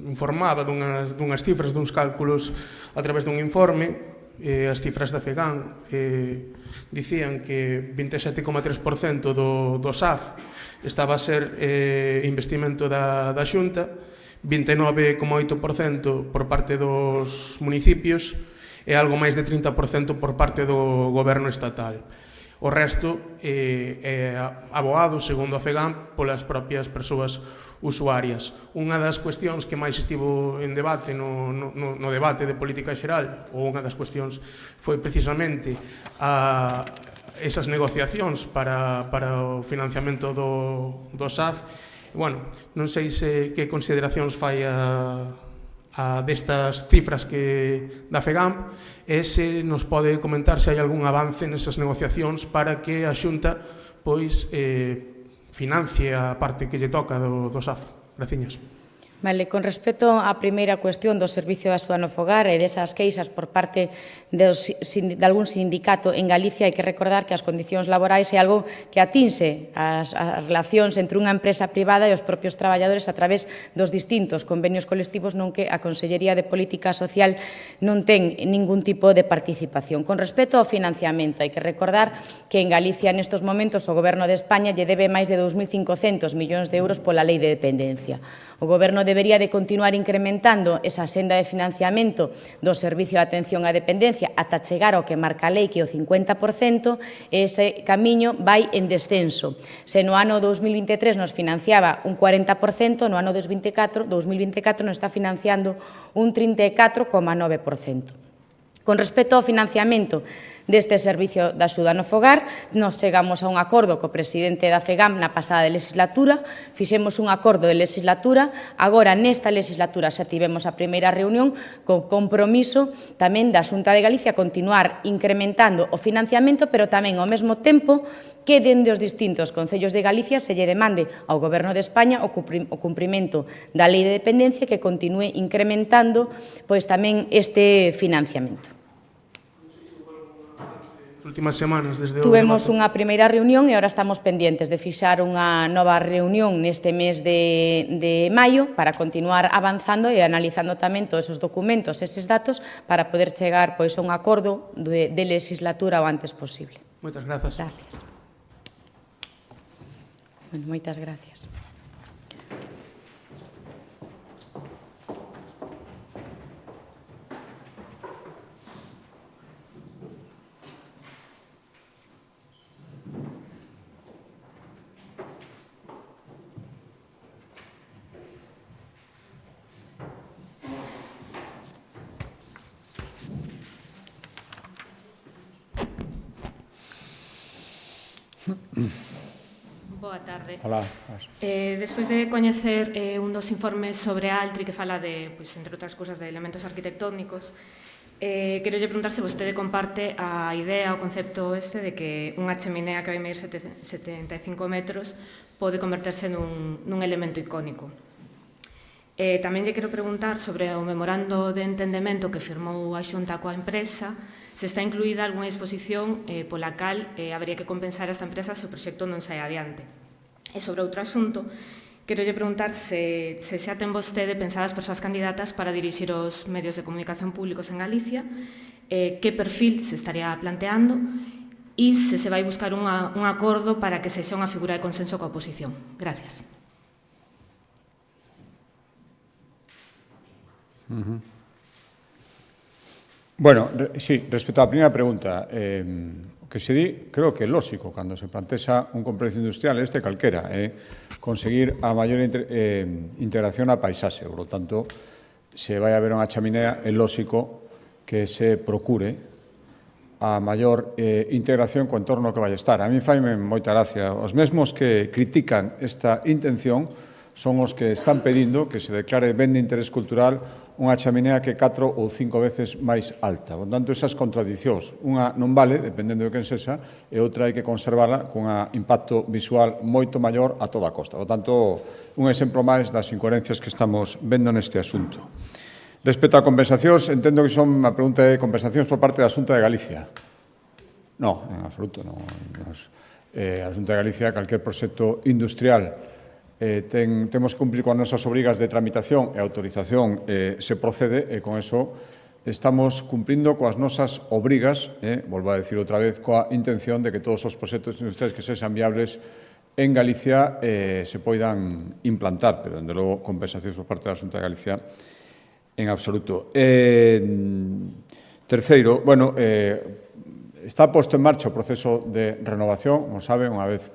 informaba dunhas cifras, duns cálculos a través dun informe. As cifras da FEGAMP dicían que 27,3% do SAF estaba a ser investimento da Xunta, 29,8% por parte dos municipios e algo máis de 30% por parte do goberno estatal. O resto é aboado, segundo a FEGAMP, polas propias persoas usuarias. Unha das cuestións que máis estivo en debate no debate de política xeral, ou unha das cuestións foi precisamente esas negociacións para o financiamento do SAF. Bueno, non sei que consideracións fai destas cifras da FEGAMP e se nos pode comentar se hai algún avance nesas negociacións para que a Xunta pois financie a parte que lle toca do SAF. Graciñas. Vale, con respecto á primeira cuestión do servicio de axuda no fogar e desas queixas por parte de algún sindicato en Galicia, hai que recordar que as condicións laborais é algo que atinse as relacións entre unha empresa privada e os propios traballadores a través dos distintos convenios colectivos, non que a Consellería de Política Social non ten ningún tipo de participación. Con respecto ao financiamento, hai que recordar que en Galicia nestes momentos o Goberno de España lle debe máis de 2.500 millóns de euros pola Lei de Dependencia. O Goberno debería de continuar incrementando esa senda de financiamento do Servicio de Atención á Dependencia ata chegar ao que marca a lei, que é o 50%, e ese camiño vai en descenso. Se no ano 2023 nos financiaba un 40%, no ano 2024 nos está financiando un 34,9%. Con respecto ao financiamento deste servicio de axuda no fogar, nos chegamos a un acordo co presidente da FEGAM na pasada legislatura, fixemos un acordo de legislatura, agora nesta legislatura xa tivemos a primeira reunión con compromiso tamén da Xunta de Galicia continuar incrementando o financiamento, pero tamén ao mesmo tempo que dende os distintos concellos de Galicia se lle demande ao Goberno de España o cumprimento da Lei de Dependencia, que continue incrementando pois tamén este financiamento. Últimas semanas desde Tuvemos unha primeira reunión e agora estamos pendientes de fixar unha nova reunión neste mes de maio para continuar avanzando e analizando tamén todos esos documentos, eses datos, para poder chegar pois, a un acordo de legislatura o antes posible. Moitas grazas. Gracias. Bueno, moitas gracias. Boa tarde. Hola. Despois de coñecer un dos informes sobre a Altri que fala de, pois, entre outras cousas, de elementos arquitectónicos, quero lle preguntar se vostede comparte a idea, o concepto este de que unha cheminea que vai medir 75 metros pode converterse nun elemento icónico. Tamén lle quero preguntar sobre o memorando de entendemento que firmou a Xunta coa empresa, se está incluída algunha disposición pola cal habería que compensar a esta empresa se o proxecto non sae adiante. E sobre outro asunto, quero lle preguntar se xa ten vostede pensadas persoas candidatas para dirixir os medios de comunicación públicos en Galicia, que perfil se estaría planteando e se vai buscar un acordo para que sexa unha figura de consenso coa oposición. Gracias. Bueno, sí, respecto á primeira pregunta, o que se di, creo que é lógico, cando se plantexa un complexo industrial este calquera, conseguir a maior integración á paisaxe. Por lo tanto, se vai haber unha chaminea, é lógico que se procure a maior integración co entorno que vai estar. A mí faime moita gracia. Os mesmos que critican esta intención son os que están pedindo que se declare ben de interés cultural unha chaminea que é 4 ou 5 veces máis alta. Por tanto, esas contradicións, unha non vale, dependendo de quen sexa, e outra hai que conservala con un impacto visual moito maior a toda costa. Por tanto, un exemplo máis das incoherencias que estamos vendo neste asunto. Respecto a compensacións, entendo que son a pregunta de compensacións por parte da Xunta de Galicia. No, en absoluto. No. A Xunta de Galicia, calquer proxecto industrial, temos que cumprir con as nosas obrigas de tramitación e autorización, se procede, e con eso estamos cumprindo coas nosas obrigas, volvo a decir outra vez, coa intención de que todos os proxectos industriais que sexan viables en Galicia se poidan implantar, pero, dende logo, compensacións por parte da Xunta de Galicia en absoluto. Terceiro, bueno, está posto en marcha o proceso de renovación, como saben, unha vez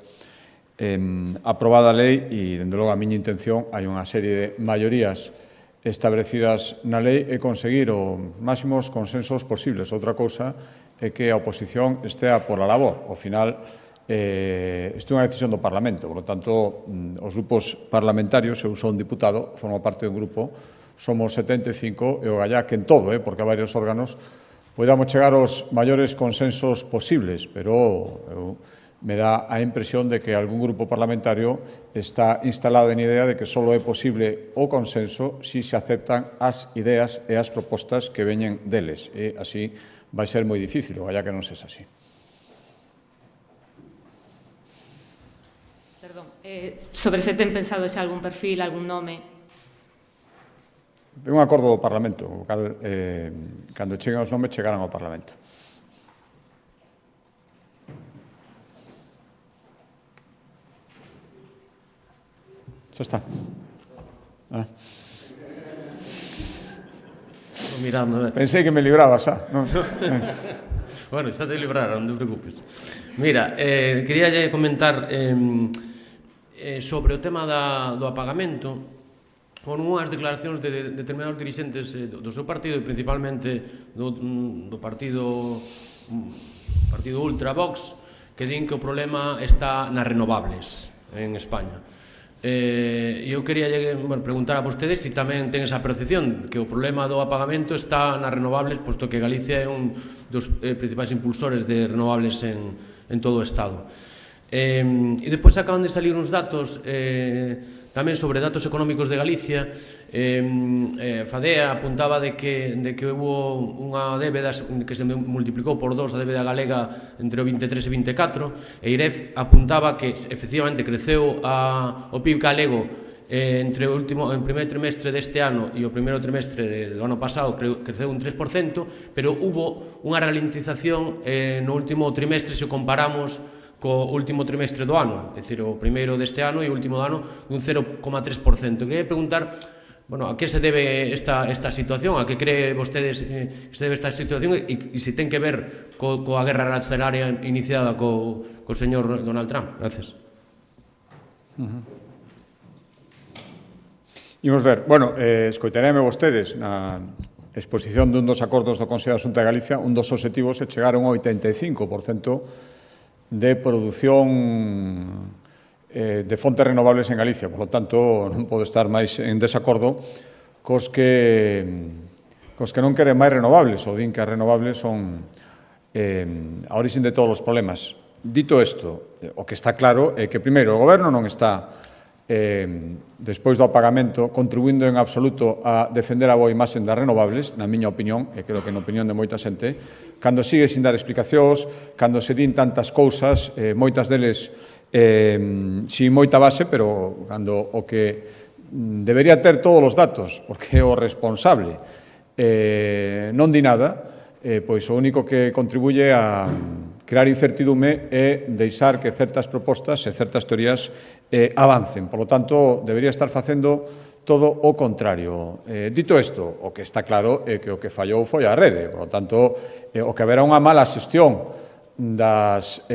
aprobada a lei, e, dende logo, a miña intención, hai unha serie de maiorías establecidas na lei e conseguir os máximos consensos posibles. Outra cousa é que a oposición estea por a labor. Ao final, isto é unha decisión do Parlamento, por lo tanto, os grupos parlamentarios, eu sou un diputado, formo parte dun grupo, somos 75, e o gallá que en todo, porque hai varios órganos, podamos chegar aos maiores consensos posibles, pero eu me dá a impresión de que algún grupo parlamentario está instalado en idea de que só é posible o consenso si se aceptan as ideas e as propostas que veñen deles. E así vai ser moi difícil, vaya que non sexa así. Perdón, sobre se ten pensado xa algún perfil, algún nome? É un acordo do Parlamento, o cal, cando cheguen os nomes, chegarán ao Parlamento. Xa está. Mirando, a ver. Pensei que me librabas, xa. Non. Bueno, xa te libraron, non te preocupes. Mira, quería comentar sobre o tema do apagamento, con unhas declaracións de determinados dirixentes do seu partido e principalmente do partido Ultra Vox, que din que o problema está nas renovables en España. Eu quería preguntar a vostedes se tamén ten esa percepción que o problema do apagamento está nas renovables, posto que Galicia é un dos principais impulsores de renovables en todo o Estado. E depois acaban de salir uns datos tamén sobre datos económicos de Galicia. Fadea apuntaba de que hubo unha débeda que se multiplicou por 2 a débeda galega entre o 23 e 24, e IREF apuntaba que efectivamente creceu o PIB galego entre o primeiro trimestre deste ano e o primeiro trimestre do ano pasado creceu un 3%, pero hubo unha ralentización no último trimestre se o comparamos co último trimestre do ano, é dicir, o primeiro deste ano e o último do ano, dun 0,3%. Queria preguntar, a que se debe esta situación, a que cree vostedes que se debe esta situación e se ten que ver coa guerra arancelaria iniciada co señor Donald Trump. Gracias. Imos ver, escoitaréme vostedes na exposición dun dos acordos do Consello da Xunta de Galicia, un dos obxectivos é chegar a un 85% de produción de fontes renovables en Galicia. Por lo tanto, non podo estar máis en desacordo cos que non queren máis renovables ou din que as renovables son a origen de todos os problemas. Dito isto, o que está claro é que, primeiro, o Goberno non está, despois do apagamento, contribuindo en absoluto a defender a boa imaxe das renovables, na miña opinión, e creo que na opinión de moita xente, cando sigue sin dar explicacións, cando se din tantas cousas, moitas deles sin moita base, pero cando o que debería ter todos os datos, porque é o responsable, non di nada, pois o único que contribuye a crear incertidume é deixar que certas propostas e certas teorías avancen. Por lo tanto, debería estar facendo todo o contrario. Dito isto, o que está claro é que o que fallou foi a rede. Por lo tanto, o que haberá unha mala xestión das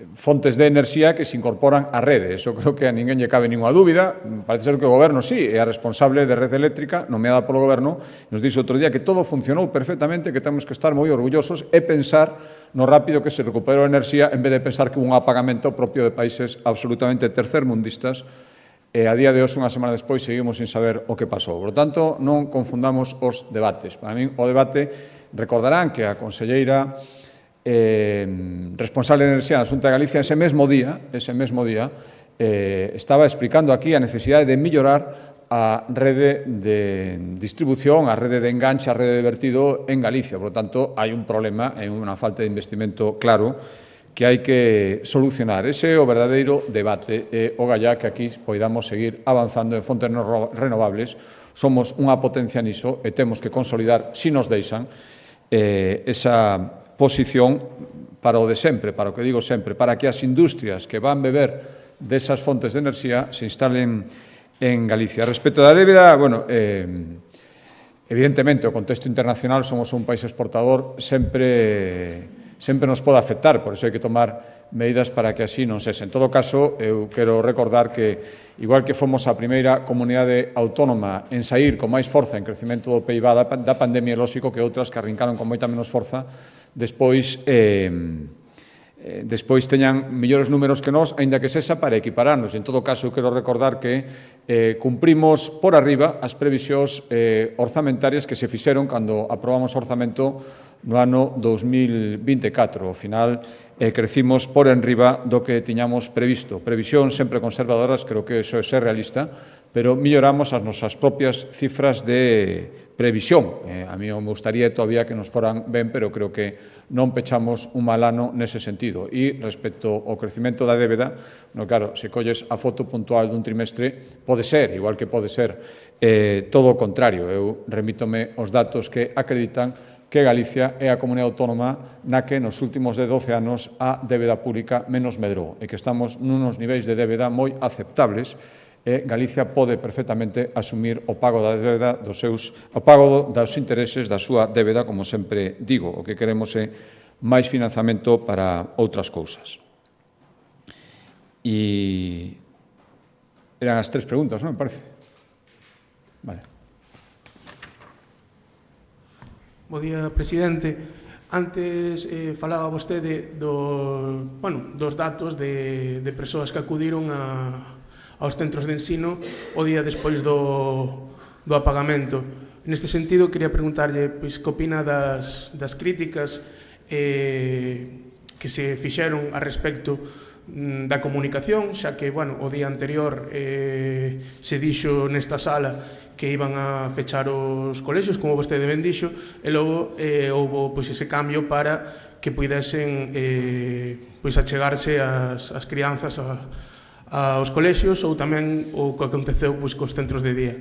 fontes de enerxía que se incorporan á rede. Eso creo que a ninguén lle cabe ninguna dúbida. Parece ser que o Goberno sí é a responsable de rede eléctrica nomeada polo Goberno. Nos dixo outro día que todo funcionou perfectamente, que temos que estar moi orgullosos e pensar no rápido que se recuperou a enerxía en vez de pensar que un apagamento propio de países absolutamente tercermundistas. E a día de hoxe, unha semana despois, seguimos sin saber o que pasou. Por lo tanto, non confundamos os debates. Para mí, o debate, recordarán que a conselleira responsable de enerxía na Xunta de Galicia ese mesmo día estaba explicando aquí a necesidade de mellorar a rede de distribución, a rede de enganche, a rede de vertido en Galicia. Por lo tanto, hai un problema, hai unha falta de investimento claro que hai que solucionar. Ese é o verdadeiro debate e o gallá que aquí poidamos seguir avanzando en fontes renovables. Somos unha potencia niso e temos que consolidar, se nos deixan, esa posición para o de sempre, para o que digo sempre, para que as industrias que van beber desas fontes de enerxía se instalen en Galicia. Respecto da débeda, evidentemente, o contexto internacional, somos un país exportador, sempre nos pode afectar, por iso hai que tomar medidas para que así non sexa. En todo caso, eu quero recordar que, igual que fomos a primeira comunidade autónoma en saír con máis forza en crecemento do PIB da pandemia, lóxico que outras que arrincaron con moita menos forza, despois teñan mellores números que nós, aínda que sexa para equipararnos. En todo caso, quero recordar que cumprimos por arriba as previsións orzamentarias que se fixeron cando aprobamos o orzamento no ano 2024. Ao final, crecimos por enriba do que tiñamos previsto. Previsións sempre conservadoras, creo que iso é ser realista, pero melloramos as nosas propias cifras de previsión. A mí me gustaría todavía que nos foran ben, pero creo que non pechamos un mal ano nese sentido. E respecto ao crecimento da débeda, claro, se colles a foto puntual dun trimestre, pode ser, igual que pode ser todo o contrario. Eu remítome aos datos que acreditan que Galicia é a comunidade autónoma na que nos últimos de 12 anos a débeda pública menos medrou e que estamos nunos niveis de débeda moi aceptables. Galicia pode perfectamente asumir o pago da débeda o pago dos intereses da súa débeda, como sempre digo. O que queremos é máis financiamento para outras cousas. E eran as 3 preguntas, non me parece? Vale. Bo día, presidente. Antes falaba vostede dos datos de persoas que acudiron aos centros de ensino o día despois do apagamento. Neste sentido, quería preguntarlle que opina das críticas que se fixeron a respecto da comunicación, xa que, o día anterior se dixo nesta sala que iban a fechar os colexios, como vostede ben dixo, e logo houve ese cambio para que pudesen achegarse as crianzas aos colexios, ou tamén o que aconteceu cos centros de día.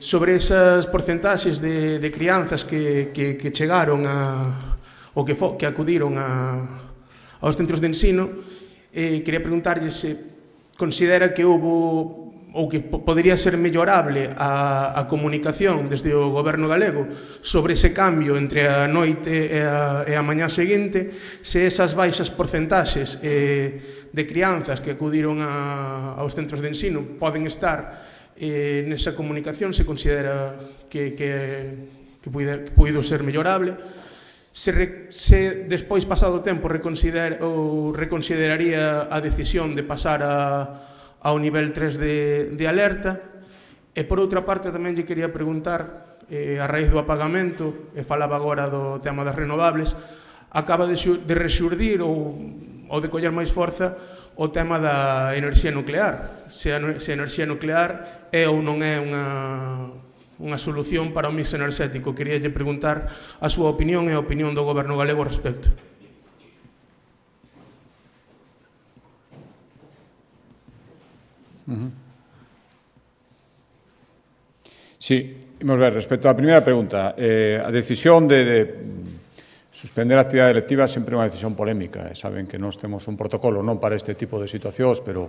Sobre esas porcentaxes de crianzas que chegaron ou que acudiron aos centros de ensino, quería preguntarlle se considera que houve ou que podería ser mellorable a comunicación desde o Goberno galego sobre ese cambio entre a noite e a mañá seguinte, se esas baixas porcentaxes de crianzas que acudiron aos centros de ensino poden estar nesa comunicación, se considera que puido ser mellorable, se despois, pasado o tempo, reconsideraría a decisión de pasar ao nivel 3 de alerta. E, por outra parte, tamén lle quería preguntar, a raíz do apagamento, e falaba agora do tema das renovables, acaba de rexurdir ou de coller máis forza o tema da enerxía nuclear. Se a enerxía nuclear é ou non é unha solución para o mix enerxético. Quería lle preguntar a súa opinión e a opinión do Goberno galego ao respecto. Sí, imos ver, respecto á primeira pregunta, a decisión de suspender a actividade electiva sempre é unha decisión polémica. Saben que nós temos un protocolo non para este tipo de situacións, pero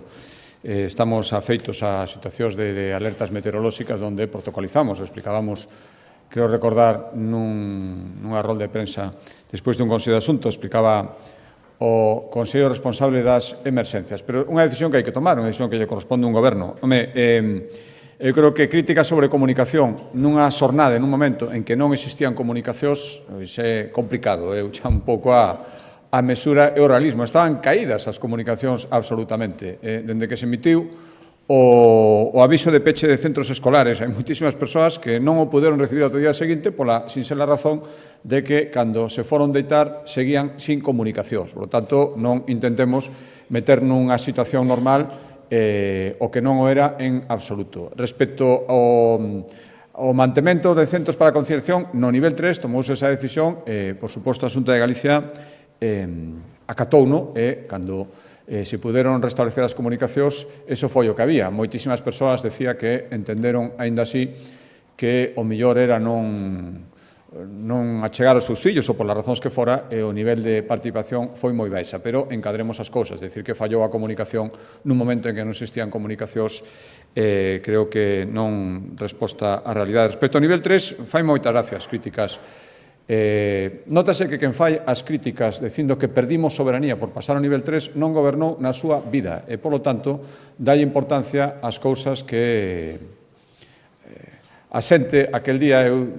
estamos afeitos a situacións de alertas meteorolóxicas onde protocolizamos, o explicábamos, creo recordar, nunha rol de prensa despois dun Consello de Asuntos, explicaba o Consello responsable das emerxencias. Pero unha decisión que hai que tomar, unha decisión que lle corresponde a un goberno. Eu creo que críticas sobre comunicación nunha xornada, nun momento en que non existían comunicacións, iso é complicado, eu xa un pouco a mesura e o realismo. Estaban caídas as comunicacións absolutamente. Dende que se emitiu o aviso de peche de centros escolares, hai moitísimas persoas que non o puderon recibir ao día seguinte pola sinxela razón de que, cando se foron deitar, seguían sin comunicacións. Por lo tanto, non intentemos meter nunha situación normal o que non o era en absoluto. Respecto ao mantemento de centros para conciliación, no nivel 3 tomouse esa decisión, por suposto, a Xunta de Galicia acatouno, cando se puderon restablecer as comunicacións, eso foi o que había. Moitísimas persoas decía que entenderon, aínda así, que o mellor era non achegar os seus fillos ou polas razóns que fora, e o nivel de participación foi moi baixa, pero encadremos as cousas, decir que fallou a comunicación nun momento en que non existían comunicacións, creo que non resposta á realidade. Respecto ao nivel 3, fai moitas gracias críticas. Nótase que quen fai as críticas dicindo que perdimos soberanía por pasar ao nivel 3 non gobernou na súa vida e, polo tanto, dalle importancia ás cousas que a xente aquel día, eu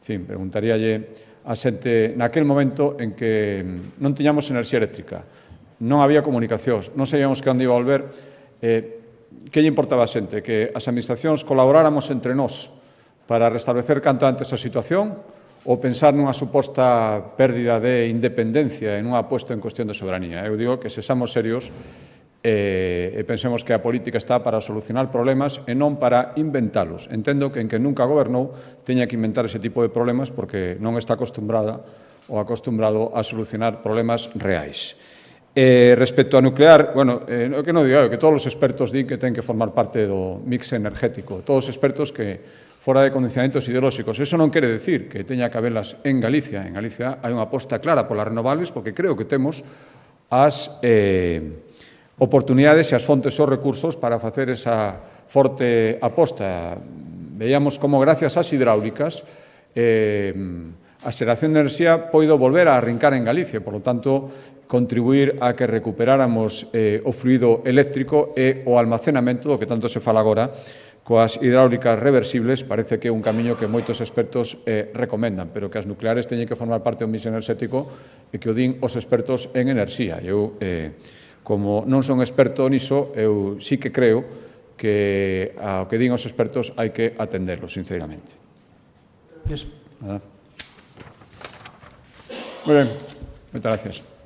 preguntaríalle a xente naquel momento en que non tiñamos enerxía eléctrica, non había comunicacións, non sabíamos que onde iba a volver, que lle importaba a xente? Que as administracións colaboráramos entre nós para restablecer canto antes a situación, ou pensar nunha suposta pérdida de independencia e nunha aposta en cuestión de soberanía. Eu digo que sexamos serios e pensemos que a política está para solucionar problemas e non para inventalos. Entendo que en que nunca gobernou teña que inventar ese tipo de problemas porque non está acostumbrada ou acostumbrado a solucionar problemas reais. Respecto a nuclear, bueno, que non digo, que todos os expertos din que ten que formar parte do mix energético, todos os expertos que fora de condicionamentos ideolóxicos. Eso non quere decir que teña que habelas en Galicia. En Galicia hai unha aposta clara polas renovables porque creo que temos as oportunidades e as fontes e os recursos para facer esa forte aposta. Veíamos como gracias ás hidráulicas a xeración de enerxía poido volver a arrincar en Galicia, por lo tanto, contribuir a que recuperáramos o fluido eléctrico e o almacenamento do que tanto se fala agora coas hidráulicas reversibles. Parece que é un camiño que moitos expertos recomendan, pero que as nucleares teñen que formar parte do mix enerxético e que o din os expertos en enerxía. Eu, como non son experto niso, eu sí que creo que ao que din os expertos hai que atenderlo, sinceramente. Gracias. Nada. Moi ben, moitas gracias.